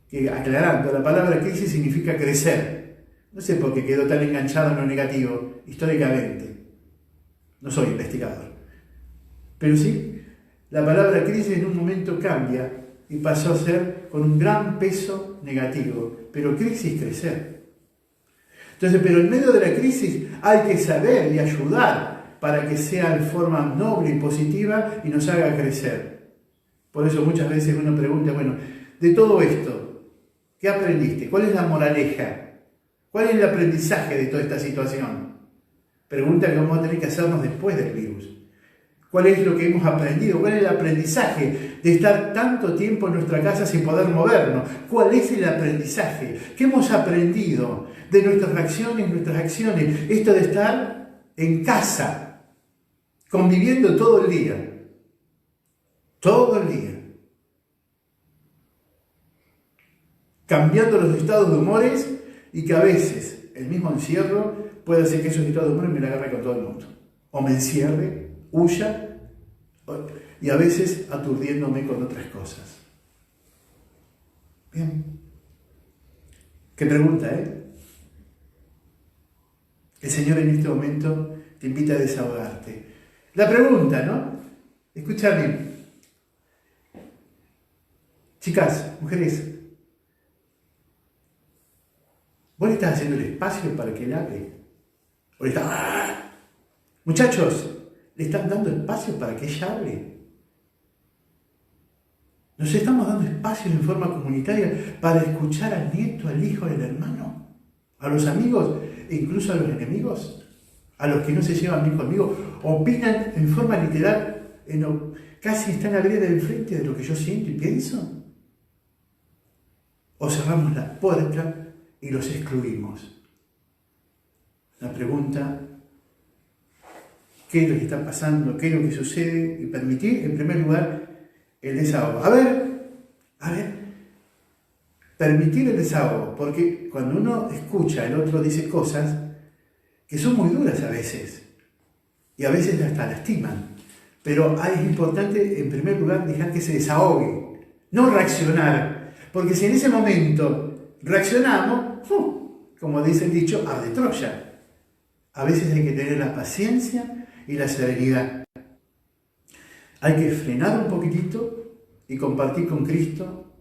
Que, aclarando, la palabra crisis significa crecer. No sé por qué quedó tan enganchado en lo negativo, históricamente. No soy investigador. Pero sí, la palabra crisis en un momento cambia y pasó a ser con un gran peso negativo. Pero crisis, crecer. Entonces, pero en medio de la crisis hay que saber y ayudar para que sea de forma noble y positiva y nos haga crecer. Por eso muchas veces uno pregunta, bueno, de todo esto, ¿qué aprendiste? ¿Cuál es la moraleja? ¿Cuál es el aprendizaje de toda esta situación? Pregunta que vamos a tener que hacernos después del virus. ¿Cuál es lo que hemos aprendido? ¿Cuál es el aprendizaje de estar tanto tiempo en nuestra casa sin poder movernos? ¿Cuál es el aprendizaje? ¿Qué hemos aprendido de nuestras reacciones, nuestras acciones? Esto de estar en casa, conviviendo todo el día. Todo el día. Cambiando los estados de humores y que a veces el mismo encierro puede hacer que esos estados de humores me la agarre con todo el mundo. O me encierre, huya, y a veces aturdiéndome con otras cosas. Bien. Qué pregunta, ¿eh? El Señor en este momento te invita a desahogarte. La pregunta, ¿no? Escúchame. Chicas, mujeres, ¿vos le estás haciendo el espacio para que Él hable? ¿O le estás... ¡Ah! Muchachos, ¿le están dando espacio para que ella hable? ¿Nos estamos dando espacio en forma comunitaria para escuchar al nieto, al hijo, al hermano, a los amigos e incluso a los enemigos? A los que no se llevan bien conmigo, opinan en forma literal, casi están a la vereda del frente de lo que yo siento y pienso. O cerramos la puerta y los excluimos. La pregunta, ¿qué es lo que está pasando? ¿Qué es lo que sucede? Y permitir, en primer lugar, el desahogo. A ver, permitir el desahogo, porque cuando uno escucha, el otro dice cosas que son muy duras a veces, y a veces hasta lastiman, pero es importante, en primer lugar, dejar que se desahogue, no reaccionar, porque si en ese momento reaccionamos, como dice el dicho, arde Troya. A veces hay que tener la paciencia y la serenidad. Hay que frenar un poquitito y compartir con Cristo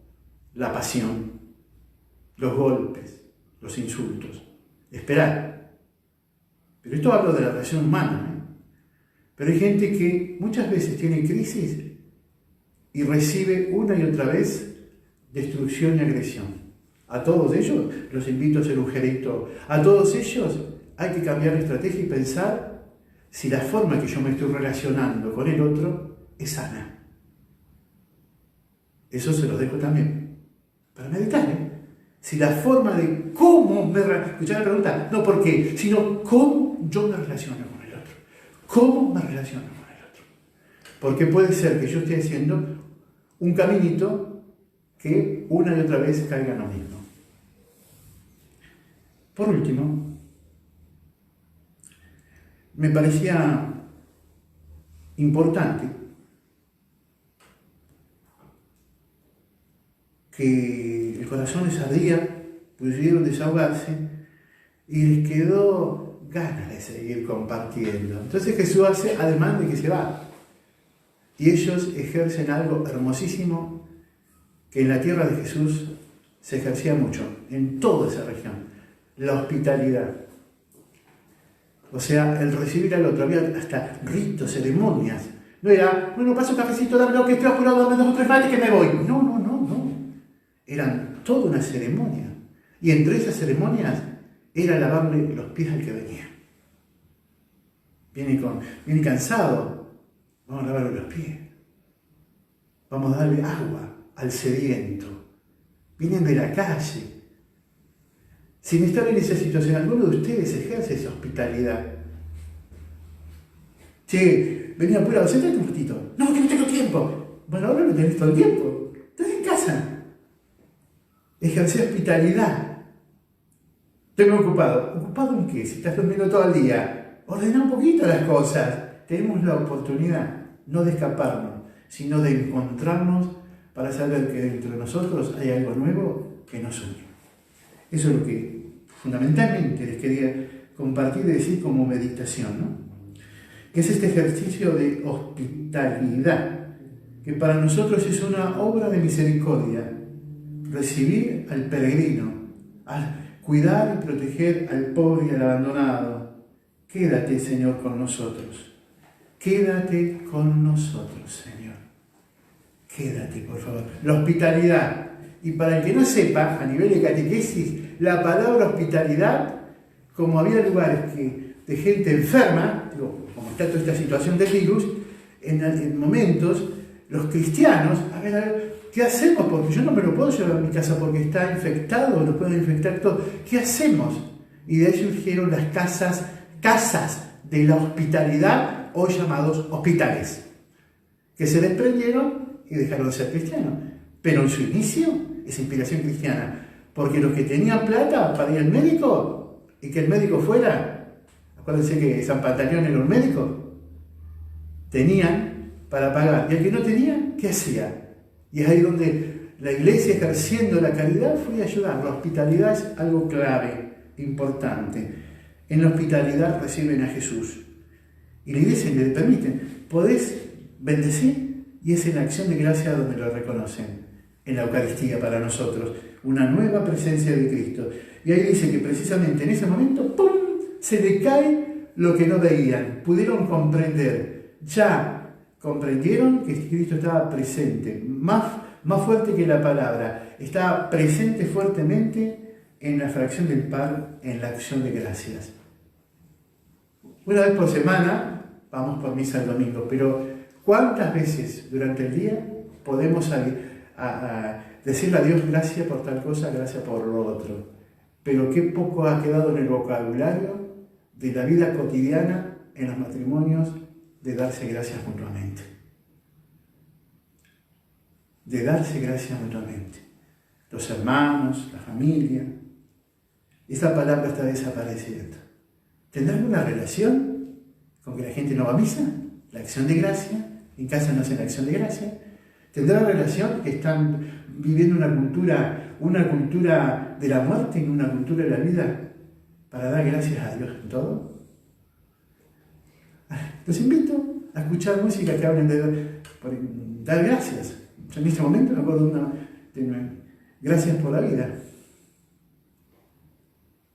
la pasión, los golpes, los insultos. Esperar. Pero esto hablo de la relación humana, ¿eh? Pero hay gente que muchas veces tiene crisis y recibe una y otra vez destrucción y agresión. A todos ellos los invito a hacer un gerito. A todos ellos hay que cambiar de estrategia y pensar si la forma que yo me estoy relacionando con el otro es sana. Eso se lo dejo también para meditar, ¿eh? Si la forma de cómo me... Escuchar la pregunta, no por qué, sino cómo yo me relaciono con el otro. ¿Cómo me relaciono con el otro? Porque puede ser que yo esté haciendo un caminito que una y otra vez caiga en lo mismo. Por último, me parecía importante que el corazón les ardía, pudieron desahogarse y les quedó ganas de seguir compartiendo. Entonces Jesús hace ademán de que se va. Y ellos ejercen algo hermosísimo que en la tierra de Jesús se ejercía mucho, en toda esa región: la hospitalidad. O sea, el recibir al otro. Había hasta ritos, ceremonias. No era, bueno, paso un cafecito, dame lo que estoy apurado, dame 2 o 3 mates que me voy. No. Eran toda una ceremonia. Y entre esas ceremonias era lavarle los pies al que venía. Viene cansado. Vamos a lavarle los pies. Vamos a darle agua al sediento. Vienen de la calle. Sin estar en esa situación, alguno de ustedes ejerce esa hospitalidad. Che, venía apurado, sentate un ratito. No, que no tengo tiempo. Bueno, ahora no tenés todo el tiempo. Estás en casa. Ejercer hospitalidad. Estoy muy ocupado. ¿Ocupado en qué? Si estás durmiendo todo el día. Ordena un poquito las cosas. Tenemos la oportunidad, no de escaparnos, sino de encontrarnos para saber que dentro de nosotros hay algo nuevo que nos une. Eso es lo que fundamentalmente les quería compartir y decir como meditación, ¿no? Que es este ejercicio de hospitalidad, que para nosotros es una obra de misericordia. Recibir al peregrino, al cuidar y proteger al pobre y al abandonado. Quédate, Señor, con nosotros. Quédate con nosotros, Señor. Quédate, por favor. La hospitalidad. Y para el que no sepa, a nivel de catequesis, la palabra hospitalidad, como había lugares de gente enferma, como está toda esta situación del virus, en momentos, los cristianos, a ver, ¿qué hacemos? Porque yo no me lo puedo llevar a mi casa porque está infectado, lo pueden infectar todo. ¿Qué hacemos? Y de ahí surgieron las casas de la hospitalidad, hoy llamados hospitales, que se desprendieron y dejaron de ser cristianos. Pero en su inicio es inspiración cristiana, porque los que tenían plata para ir al médico y que el médico fuera, acuérdense que San Pantaleón era un médico, tenían para pagar. Y el que no tenía, ¿qué hacía? Y es ahí donde la iglesia, ejerciendo la caridad, fue a ayudar. La hospitalidad es algo clave, importante. En la hospitalidad reciben a Jesús. Y la iglesia le permiten, podés bendecir, y es en la acción de gracia donde lo reconocen. En la Eucaristía para nosotros, una nueva presencia de Cristo. Y ahí dice que precisamente en ese momento, ¡pum!, se le cae lo que no veían. Pudieron comprender, ya comprendieron que Cristo estaba presente, más fuerte que la palabra, estaba presente fuertemente en la fracción del pan, en la acción de gracias. Una vez por semana vamos por misa el domingo, pero ¿cuántas veces durante el día podemos a decirle a Dios gracias por tal cosa, gracias por lo otro? Pero qué poco ha quedado en el vocabulario de la vida cotidiana, en los matrimonios, de darse gracias mutuamente. De darse gracias mutuamente. Los hermanos, la familia. Esa palabra está desapareciendo. ¿Tendrán una relación con que la gente no va a misa? La acción de gracia. En casa no hacen la acción de gracia. ¿Tendrán relación que están viviendo una cultura de la muerte y una cultura de la vida para dar gracias a Dios en todo? Los invito a escuchar música que hablen de dar gracias. Yo en este momento me acuerdo de una gracias por la vida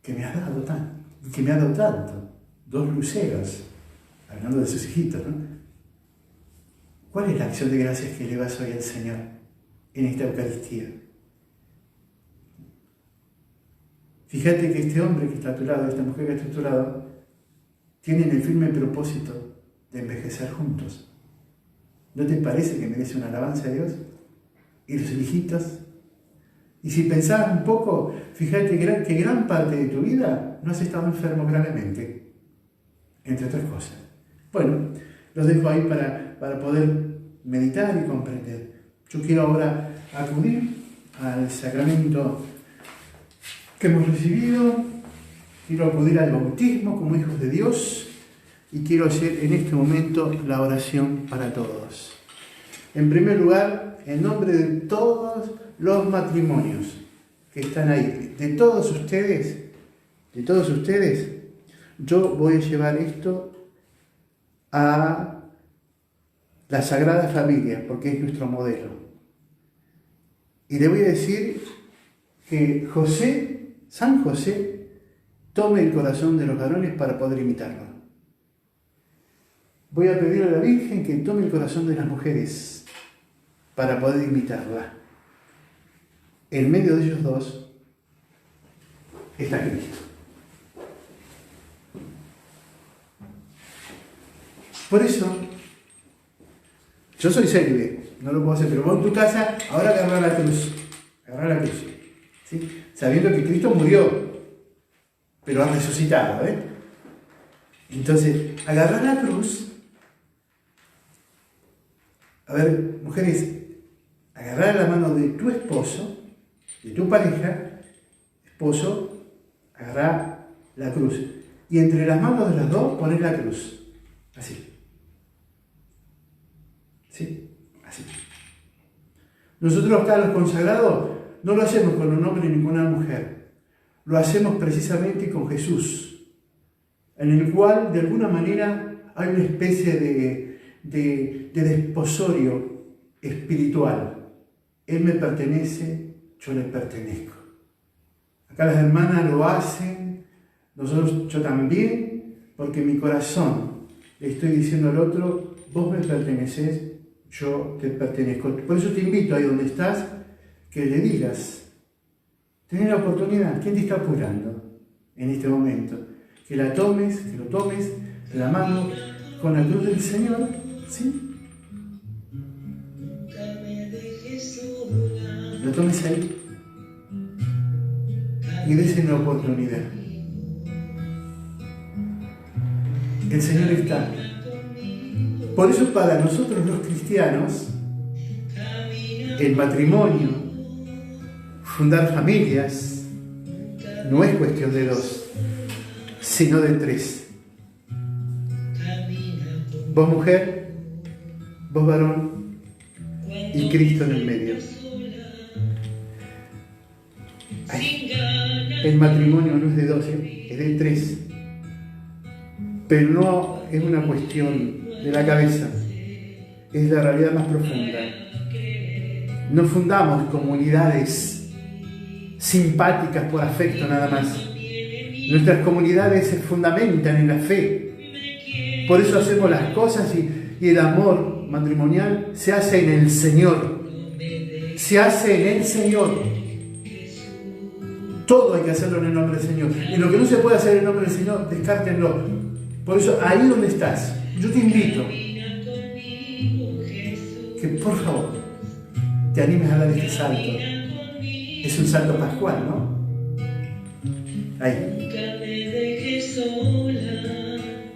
que me ha dado tanto. 2 luceros, hablando de sus hijitos, ¿no? ¿Cuál es la acción de gracias que le vas hoy al Señor en esta Eucaristía? Fíjate que este hombre que está a tu lado, esta mujer que está a tu lado, tienen el firme propósito de envejecer juntos. ¿No te parece que merece una alabanza a Dios? ¿Y los hijitos? Y si pensás un poco, fíjate que gran parte de tu vida no has estado enfermo gravemente, entre otras cosas. Bueno, los dejo ahí para poder meditar y comprender. Yo quiero ahora acudir al sacramento que hemos recibido, quiero acudir al bautismo como hijos de Dios y quiero hacer en este momento la oración para todos. En primer lugar, en nombre de todos los matrimonios que están ahí, de todos ustedes, yo voy a llevar esto a la Sagrada Familia, porque es nuestro modelo. Y le voy a decir que San José, tome el corazón de los varones para poder imitarlo. Voy a pedir a la Virgen que tome el corazón de las mujeres para poder imitarla. En medio de ellos dos está Cristo. Por eso, yo soy célibe, no lo puedo hacer, pero vos en tu casa, ahora agarrá la cruz, ¿sí? Sabiendo que Cristo murió, pero ha resucitado, Entonces, agarrá la cruz. A ver, mujeres, agarrá la mano de tu esposo, de tu pareja, esposo, agarrá la cruz. Y entre las manos de las dos, ponés la cruz. Así. ¿Sí? Así. Nosotros acá los consagrados no lo hacemos con un hombre ni con una mujer. Lo hacemos precisamente con Jesús, en el cual de alguna manera hay una especie de desposorio espiritual. Él me pertenece, yo le pertenezco. Acá las hermanas lo hacen, nosotros, yo también, porque mi corazón le estoy diciendo al otro, vos me perteneces, yo te pertenezco. Por eso te invito ahí donde estás, que le digas, tenés la oportunidad, ¿quién te está apurando en este momento? Que la tomes, que lo tomes de la mano con la cruz del Señor, ¿sí? Lo tomes ahí y des la oportunidad. El Señor está. Por eso para nosotros los cristianos, el matrimonio, fundar familias, no es cuestión de dos, sino de tres. Vos mujer, vos varón y Cristo en el medio. Ay, el matrimonio no es de dos, es de tres. Pero no es una cuestión de la cabeza, es la realidad más profunda. No fundamos comunidades simpáticas por afecto nada más. Nuestras comunidades se fundamentan en la fe. Por eso hacemos las cosas y el amor matrimonial se hace en el Señor. Se hace en el Señor. Todo hay que hacerlo en el nombre del Señor. Y lo que no se puede hacer en el nombre del Señor, descártenlo. Por eso, ahí donde estás, yo te invito que por favor te animes a dar este salto. Es un salto pascual, ¿no? Ahí.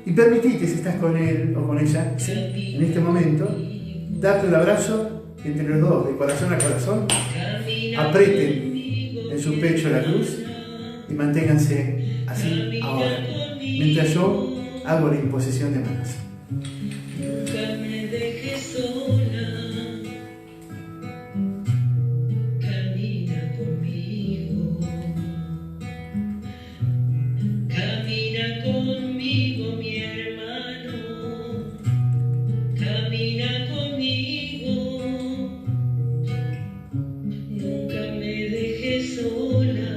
Y permitite, si estás con él o con ella, ¿sí? En este momento, darte un abrazo entre los dos, de corazón a corazón. Aprieten en su pecho la cruz y manténganse así ahora, mientras yo hago la imposición de manos. Nunca me dejes sola, camina conmigo, mi hermano, camina conmigo, nunca me dejes sola.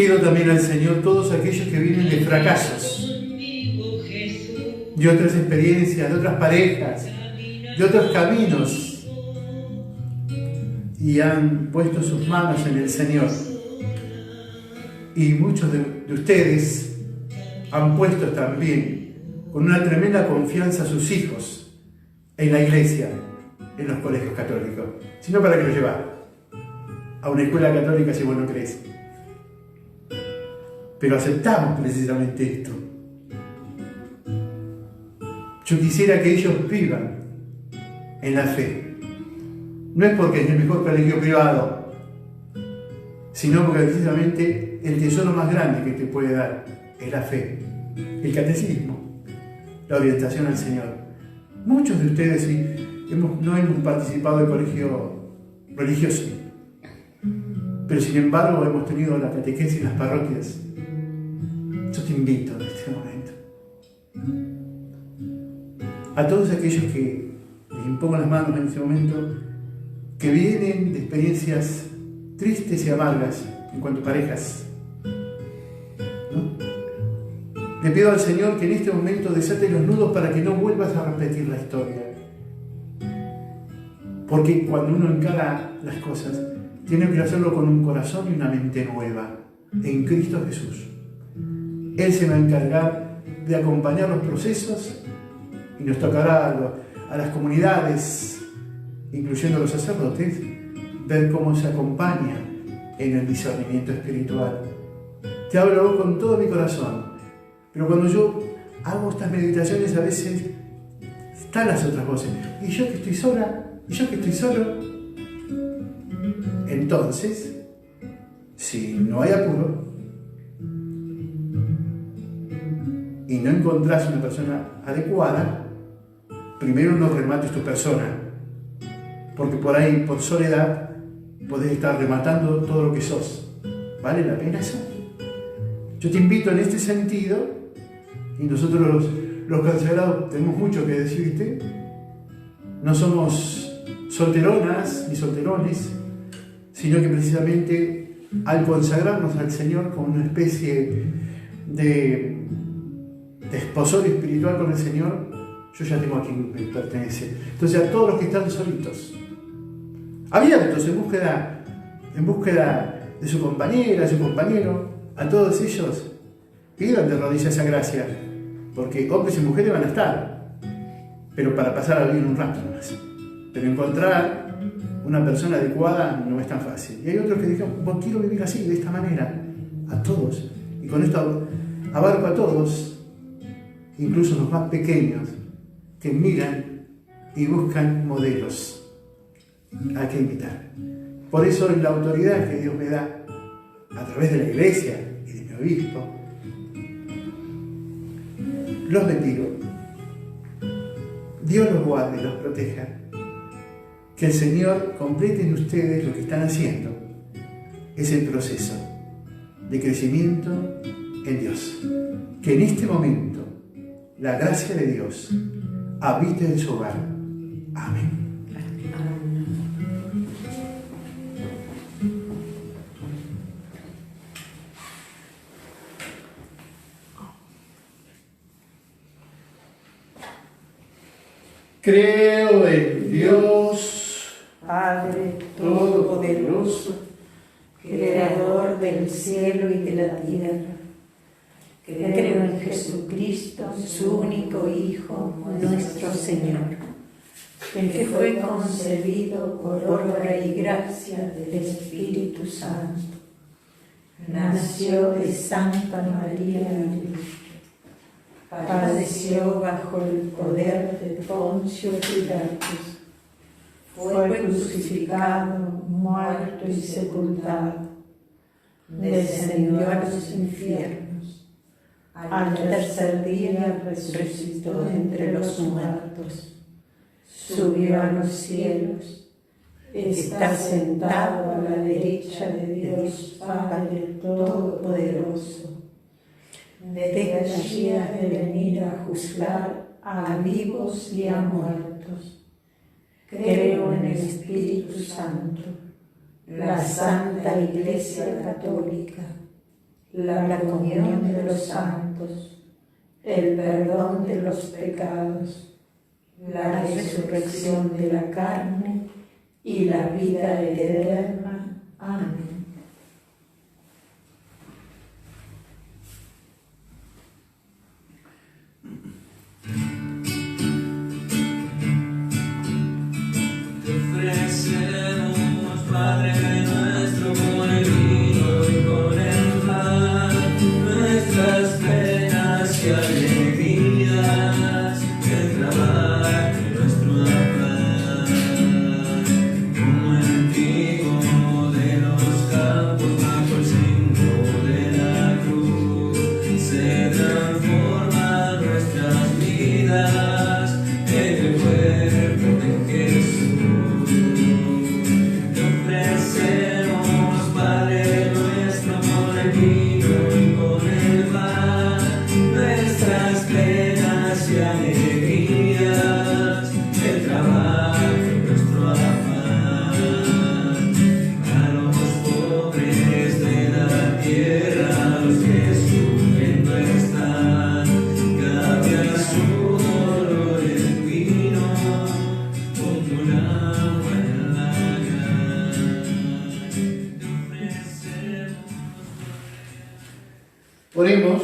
pido también al Señor todos aquellos que vienen de fracasos, de otras experiencias, de otras parejas, de otros caminos, y han puesto sus manos en el Señor. Y muchos de ustedes han puesto también con una tremenda confianza a sus hijos en la iglesia, en los colegios católicos, sino para que los llevas a una escuela católica si vos no crees. Pero aceptamos precisamente esto. Yo quisiera que ellos vivan en la fe. No es porque es el mejor colegio privado, sino porque precisamente el tesoro más grande que te puede dar es la fe, el catecismo, la orientación al Señor. Muchos de ustedes no hemos participado de colegio religioso, pero sin embargo hemos tenido la catequesis en las parroquias. Yo te invito en este momento a todos aquellos que les impongo las manos en este momento, que vienen de experiencias tristes y amargas en cuanto a parejas, ¿no? Le pido al Señor que en este momento desate los nudos para que no vuelvas a repetir la historia. Porque cuando uno encara las cosas, tiene que hacerlo con un corazón y una mente nueva, en Cristo Jesús. Él se va a encargar de acompañar los procesos y nos tocará a las comunidades, incluyendo a los sacerdotes, ver cómo se acompaña en el discernimiento espiritual. Te hablo con todo mi corazón, pero cuando yo hago estas meditaciones a veces están las otras voces. ¿Y yo que estoy sola? ¿Y yo que estoy solo? Entonces, si no hay apuro y no encontrás una persona adecuada, primero no remates tu persona, porque por ahí, por soledad, podés estar rematando todo lo que sos. ¿Vale la pena eso? Yo te invito en este sentido, y nosotros los consagrados tenemos mucho que decirte. No somos solteronas ni solterones, sino que precisamente al consagrarnos al Señor como una especie de esposorio espiritual con el Señor, yo ya tengo a quien me pertenece. Entonces, a todos los que están solitos, abiertos en búsqueda de su compañera, de su compañero, a todos ellos, pidan de rodillas esa gracia, porque hombres y mujeres van a estar, pero para pasar bien un rato nomás. Pero encontrar una persona adecuada no es tan fácil. Y hay otros que dicen, bueno, quiero vivir así, de esta manera, a todos. Y con esto abarco a todos, incluso los más pequeños, que miran y buscan modelos a que imitar. Por eso la autoridad que Dios me da a través de la iglesia y de mi obispo, los bendigo. Dios los guarde y los proteja. Que el Señor complete en ustedes lo que están haciendo. Es el proceso de crecimiento en Dios. Que en este momento la gracia de Dios habite en su hogar. Amén. Creo en Dios, Padre Todopoderoso, Creador del cielo y de la tierra. Creo en Jesucristo, su único Hijo, nuestro Señor, que fue concebido por obra y gracia del Espíritu Santo. Nació de Santa María Virgen. Padeció bajo el poder de Poncio Pilatos, fue crucificado, muerto y sepultado, descendió a los infiernos, al tercer día resucitó de entre los muertos, subió a los cielos, está sentado a la derecha de Dios Padre Todopoderoso. De allí ha de venir a juzgar a vivos y a muertos. Creo en el Espíritu Santo, la Santa Iglesia Católica, la comunión de los santos, el perdón de los pecados, la resurrección de la carne y la vida eterna. Amén. Ofrecemos, Padre nuestro, con el vino y con el pan, nuestras penas y alegrías, el trabajo y nuestro afán, como el trigo de los campos bajo el signo de la cruz, se transforman nuestras vidas en el cuerpo de Jesús. Ofrecemos, Padre nuestro, con el vino y con el pan, nuestras penas y alegrías, el trabajo y nuestro afán, a los pobres de la tierra, los que sufriendo están, cambia su dolor en vino, como un agua en la Oremos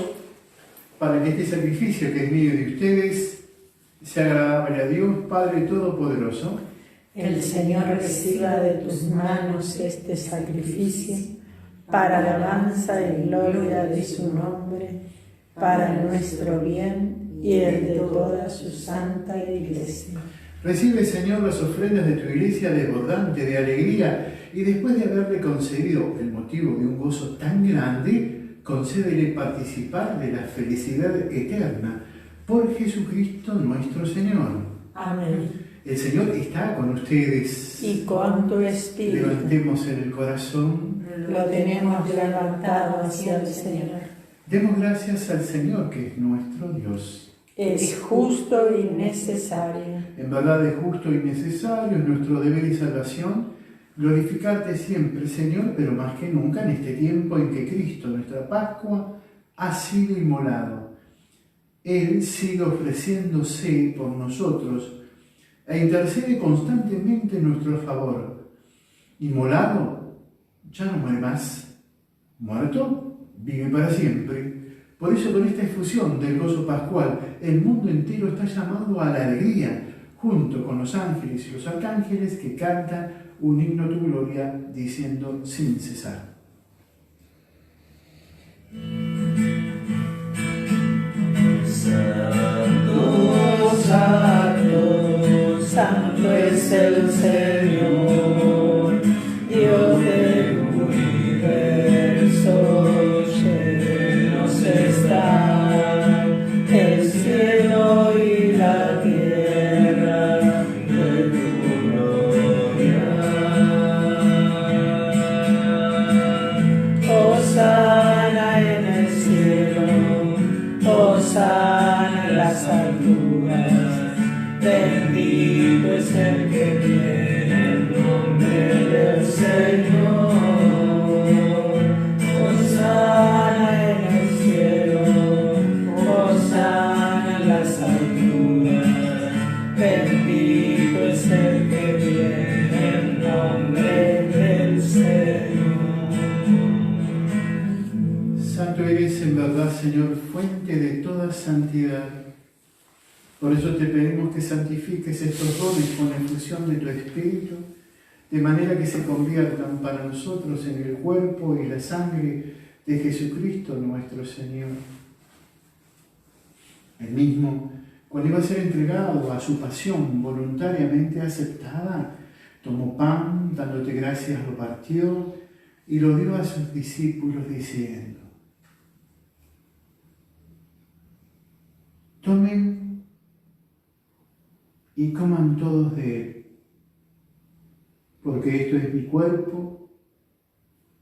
para que este sacrificio que es mío y de ustedes sea agradable a Dios, Padre Todopoderoso. El Señor reciba de tus manos este sacrificio para alabanza y gloria de su nombre, para nuestro bien y el de toda su santa Iglesia. Recibe, Señor, las ofrendas de tu iglesia desbordante de alegría y después de haberle concedido el motivo de un gozo tan grande, concédele participar de la felicidad eterna por Jesucristo nuestro Señor. Amén. El Señor está con ustedes. Y con tu espíritu. Levantemos en el corazón. Lo tenemos levantado hacia el Señor. Demos gracias al Señor, que es nuestro Dios. Es justo y necesario. En verdad es justo y necesario, es nuestro deber y salvación, glorificarte siempre, Señor, pero más que nunca en este tiempo en que Cristo, nuestra Pascua, ha sido inmolado. Él sigue ofreciéndose por nosotros e intercede constantemente en nuestro favor. Inmolado, ya no muere más. Muerto, vive para siempre. Por eso, con esta efusión del gozo pascual, el mundo entero está llamado a la alegría, junto con los ángeles y los arcángeles que cantan un himno a tu gloria, diciendo sin cesar. Santo, santo, santo es el Señor, Dios del universo, llenos está el cielo y la tierra de tu gloria. Hosana en el cielo, hosana en las alturas, bendito es el que viene en nombre del Señor. Hosana en el cielo, hosana en las alturas, bendito es el que viene en nombre del Señor. Santo eres en verdad, Señor, fuente de toda santidad. Por eso te pedimos que santifiques estos dones con la infusión de tu Espíritu, de manera que se conviertan para nosotros en el cuerpo y la sangre de Jesucristo nuestro Señor. El mismo, cuando iba a ser entregado a su pasión voluntariamente aceptada, tomó pan, dándote gracias, lo partió y lo dio a sus discípulos diciendo: tomen y coman todos de él, porque esto es mi cuerpo,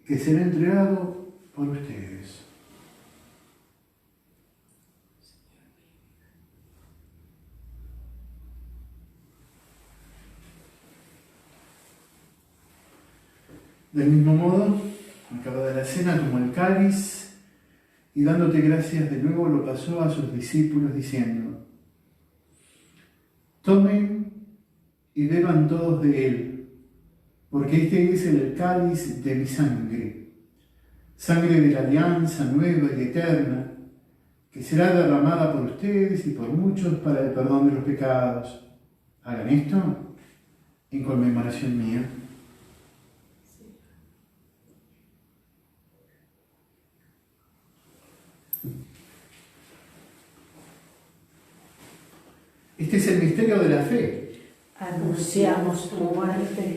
que será entregado por ustedes. Del mismo modo, acabada la cena, tomó el cáliz y dándote gracias de nuevo lo pasó a sus discípulos diciendo: tomen y beban todos de él, porque este es el cáliz de mi sangre, sangre de la alianza nueva y eterna, que será derramada por ustedes y por muchos para el perdón de los pecados. Hagan esto en conmemoración mía. Este es el misterio de la fe. Anunciamos tu muerte,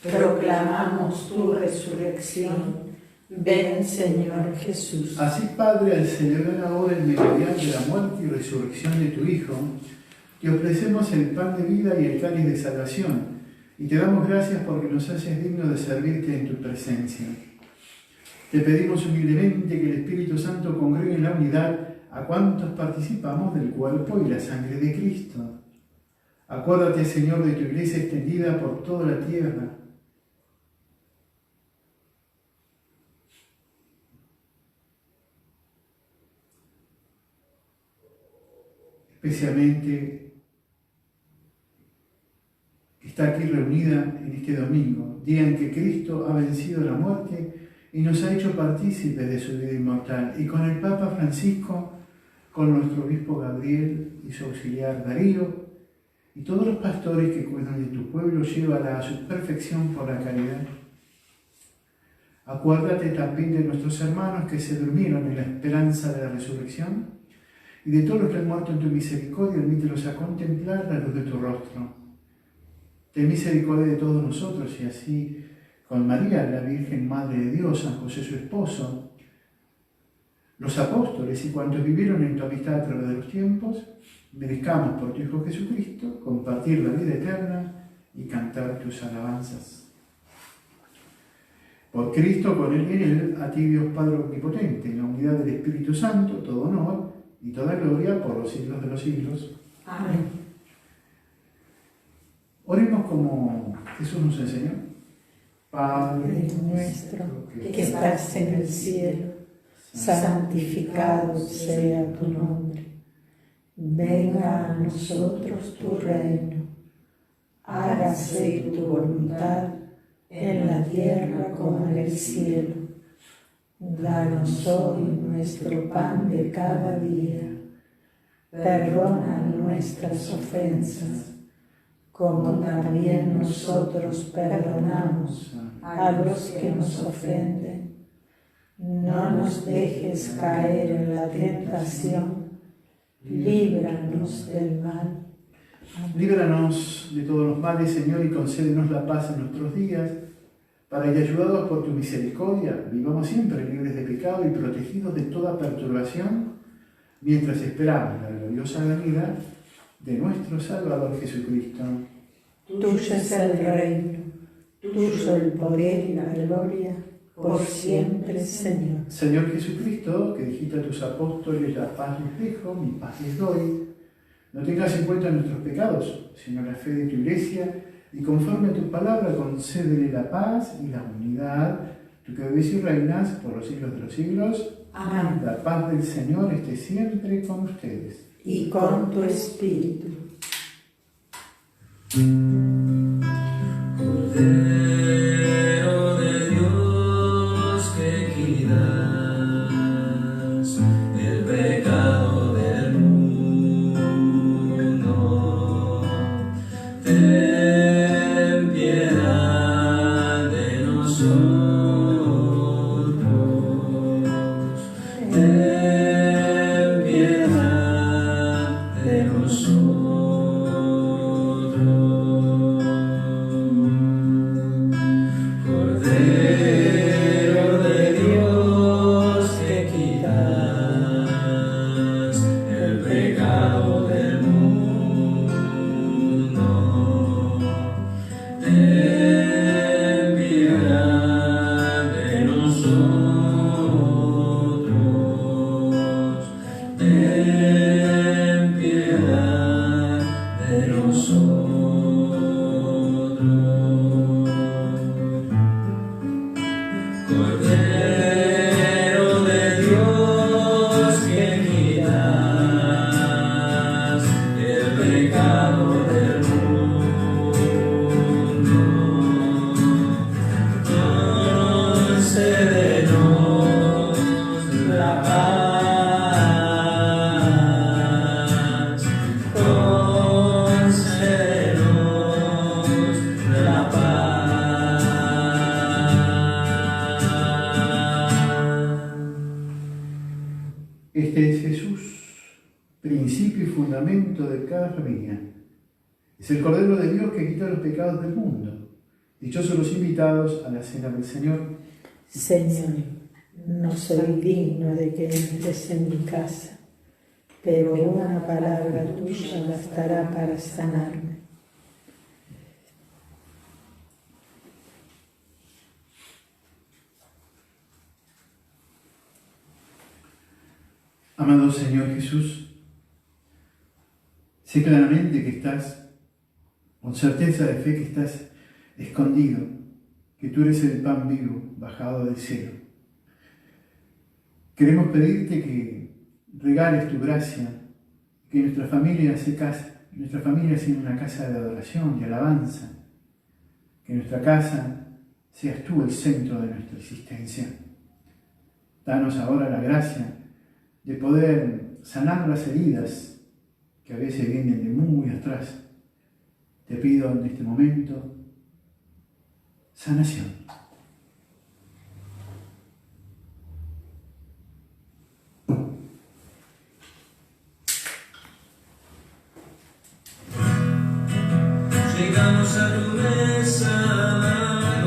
proclamamos tu resurrección. Ven, Señor Jesús. Así, Padre, al celebrar ahora el memorial de la muerte y resurrección de tu Hijo, te ofrecemos el pan de vida y el cáliz de salvación, y te damos gracias porque nos haces digno de servirte en tu presencia. Te pedimos humildemente que el Espíritu Santo congregue en la unidad a cuantos participamos del cuerpo y la sangre de Cristo. Acuérdate, Señor, de tu iglesia extendida por toda la tierra. Especialmente está aquí reunida en este domingo, día en que Cristo ha vencido la muerte y nos ha hecho partícipes de su vida inmortal, y con el Papa Francisco, con nuestro obispo Gabriel y su auxiliar Darío, y todos los pastores que cuidan de tu pueblo, llévala a su perfección por la caridad. Acuérdate también de nuestros hermanos que se durmieron en la esperanza de la resurrección, y de todos los que han muerto en tu misericordia, admítelos a contemplar la luz de tu rostro. Ten misericordia de todos nosotros, y así, con María, la Virgen Madre de Dios, San José su esposo, los apóstoles y cuantos vivieron en tu amistad a través de los tiempos, merezcamos por tu Hijo Jesucristo compartir la vida eterna y cantar tus alabanzas. Por Cristo, con Él y en Él, a ti Dios Padre Omnipotente, en la unidad del Espíritu Santo, todo honor y toda gloria por los siglos de los siglos. Amén. Oremos como Jesús nos enseñó. Padre nuestro, que estás en el cielo, santificado sea tu nombre. Venga a nosotros tu reino. Hágase tu voluntad en la tierra como en el cielo. Danos hoy nuestro pan de cada día. Perdona nuestras ofensas, como también nosotros perdonamos a los que nos ofenden. No nos dejes caer en la tentación, líbranos del mal. Líbranos de todos los males, Señor, y concédenos la paz en nuestros días, para que, ayudados por tu misericordia, vivamos siempre libres de pecado y protegidos de toda perturbación, mientras esperamos la gloriosa venida de nuestro Salvador Jesucristo. Tuyo es el reino, tuyo el poder y la gloria, por siempre, Señor. Señor Jesucristo, que dijiste a tus apóstoles: la paz les dejo, mi paz les doy, no tengas en cuenta nuestros pecados, sino la fe de tu Iglesia, y conforme a tu palabra concédele la paz y la unidad, tú que vives y reinas por los siglos de los siglos. Amén. La paz del Señor esté siempre con ustedes. Y con tu espíritu. Cordero de Dios, que quitas el pecado del mundo, ten piedad de nosotros, ten piedad de nosotros. Cordero de Dios, que quitas el pecado del mundo, ten piedad de nosotros, ten piedad de nosotros. Cordero de Dios, principio y fundamento de cada familia. Es el Cordero de Dios que quita los pecados del mundo. Dichosos los invitados a la cena del Señor. Señor, no soy digno de que entres en mi casa, pero una palabra tuya bastará para sanarme. Amado Señor Jesús, sé claramente que estás, con certeza de fe que estás escondido, que tú eres el pan vivo bajado del cielo. Queremos pedirte que regales tu gracia, que nuestra familia sea una casa de adoración y alabanza, que nuestra casa seas tú el centro de nuestra existencia. Danos ahora la gracia de poder sanar las heridas que a veces vienen de muy atrás. Te pido en este momento sanación. Llegamos a tu mesa,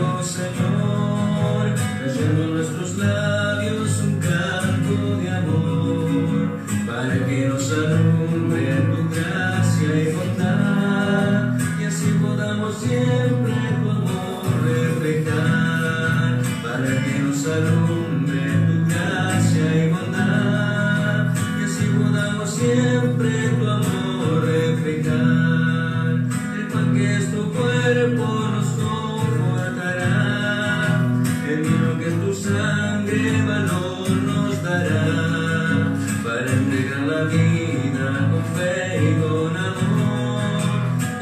oh Señor, trayendo en nuestros labios un canto de amor, para que nos alumbre tu gracia y bondad, y así podamos siempre tu amor reflejar, para que nos alumbre tu gracia y bondad, y así podamos siempre tu amor reflejar. Que es tu cuerpo nos confortará, el vino que es tu sangre valor nos dará, para entregar la vida con fe y con amor,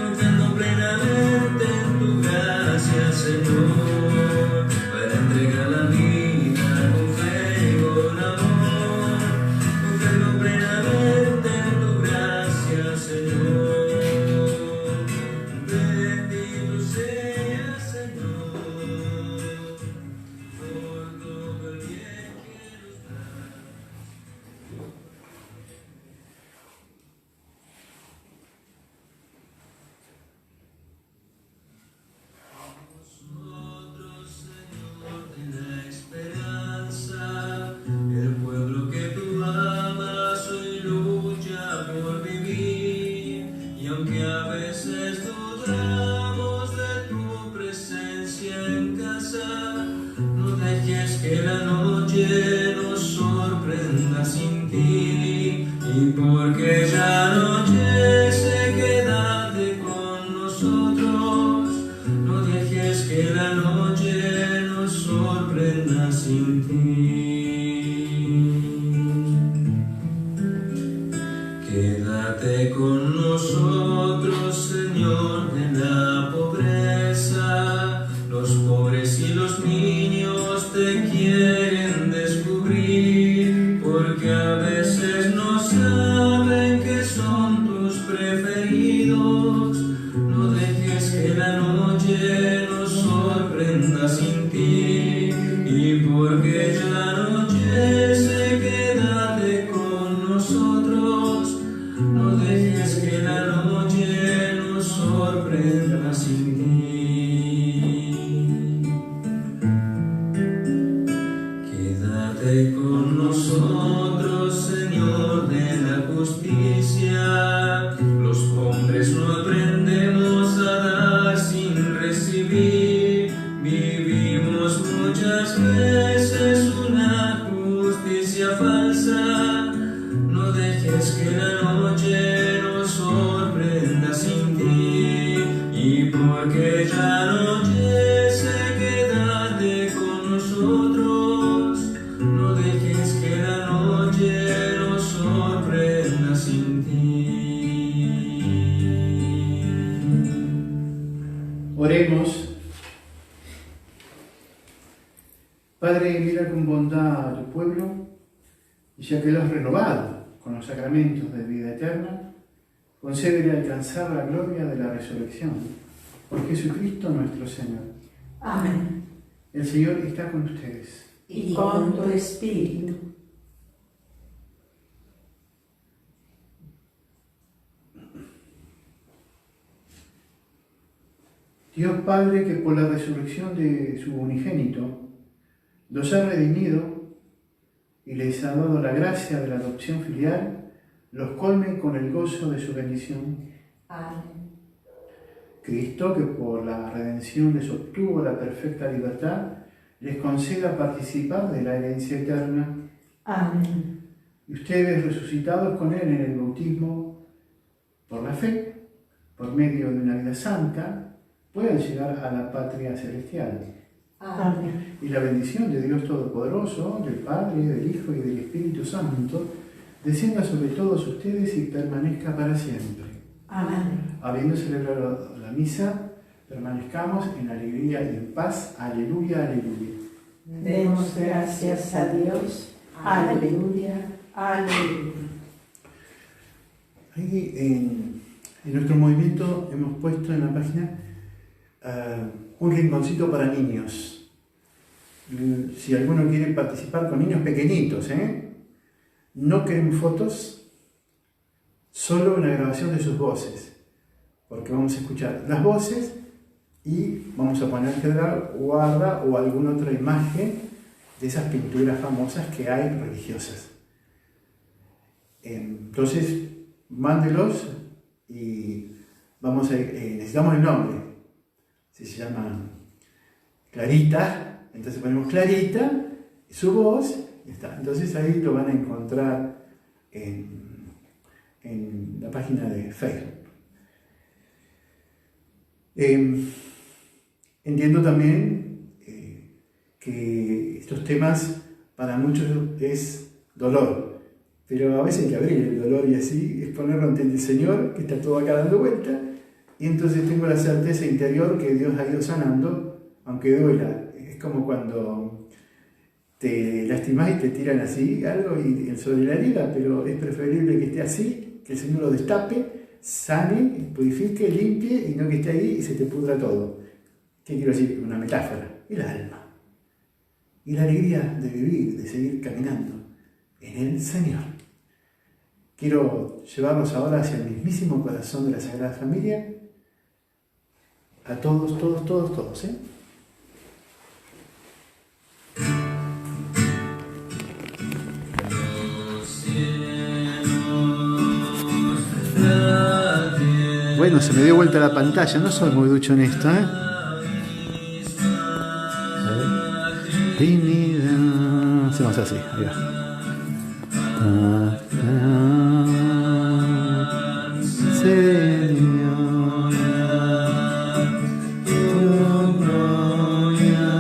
confiando plenamente en tu gracia, Señor, para entregar la vida con fe y con amor, confiando plenamente en tu gracia, Señor. Que la noche nos sorprenda sin ti, y porque ya anochece, quédate con nosotros. No dejes que la noche nos sorprenda sin ti. Quédate con nosotros, Señor de la pobreza. Los pobres y los niños te quieren descubrir, porque a veces no saben que son tus preferidos. No dejes que la noche nos sorprenda sin ti, y porque ya anochece, quédate con nosotros. No dejes que la noche nos sorprenda sin ti. Quédate con nosotros, Señor de la justicia. Los hombres no aprendemos a dar sin recibir. Vivimos muchas veces una justicia falsa. No dejes que la noche nos sorprenda sin ti, y porque ya anochece, quédate con nosotros. No dejes que la noche nos sorprenda sin ti. Oremos. Padre, mira con bondad a tu pueblo, y ya que lo has renovado con los sacramentos de vida eterna, concédele alcanzar la gloria de la resurrección. Por Jesucristo nuestro Señor. Amén. El Señor está con ustedes. Y con tu espíritu. Dios Padre, que por la resurrección de su unigénito los ha redimido y les ha dado la gracia de la adopción filial, los colme con el gozo de su bendición. Amén. Cristo, que por la redención les obtuvo la perfecta libertad, les conceda participar de la herencia eterna. Amén. Y ustedes, resucitados con Él en el bautismo, por la fe, por medio de una vida santa, puedan llegar a la patria celestial. Amén. Y la bendición de Dios Todopoderoso, del Padre, del Hijo y del Espíritu Santo, descienda sobre todos ustedes y permanezca para siempre. Amén. Habiendo celebrado la misa, permanezcamos en alegría y en paz. Aleluya, aleluya. Demos gracias a Dios. Aleluya. Aleluya. Ahí en nuestro movimiento hemos puesto en la página un rinconcito para niños. Si alguno quiere participar con niños pequeñitos, no queremos fotos, solo una grabación de sus voces, porque vamos a escuchar las voces y vamos a poner piedra, guarda o alguna otra imagen de esas pinturas famosas que hay religiosas. Entonces, mándelos y vamos a necesitamos el nombre. Si se llama Clarita, entonces ponemos Clarita, su voz, y está. Entonces ahí lo van a encontrar en la página de Facebook. Entiendo también que estos temas para muchos es dolor, pero a veces hay que abrir el dolor y así es ponerlo ante el Señor, que está todo acá dando vuelta, y entonces tengo la certeza interior que Dios ha ido sanando, aunque duela. Es como cuando te lastimas y te tiran así algo y sobre la herida, pero es preferible que esté así, que el Señor lo destape, sane, purifique, limpie, y no que esté ahí y se te pudra todo. ¿Qué quiero decir? Una metáfora. El alma. Y la alegría de vivir, de seguir caminando en el Señor. Quiero llevarlos ahora hacia el mismísimo corazón de la Sagrada Familia. A todos, todos, todos, todos, Bueno, se me dio vuelta la pantalla, no soy muy ducho en esto, Trinidad. Hacemos así, ahí va. Señor, tu gloria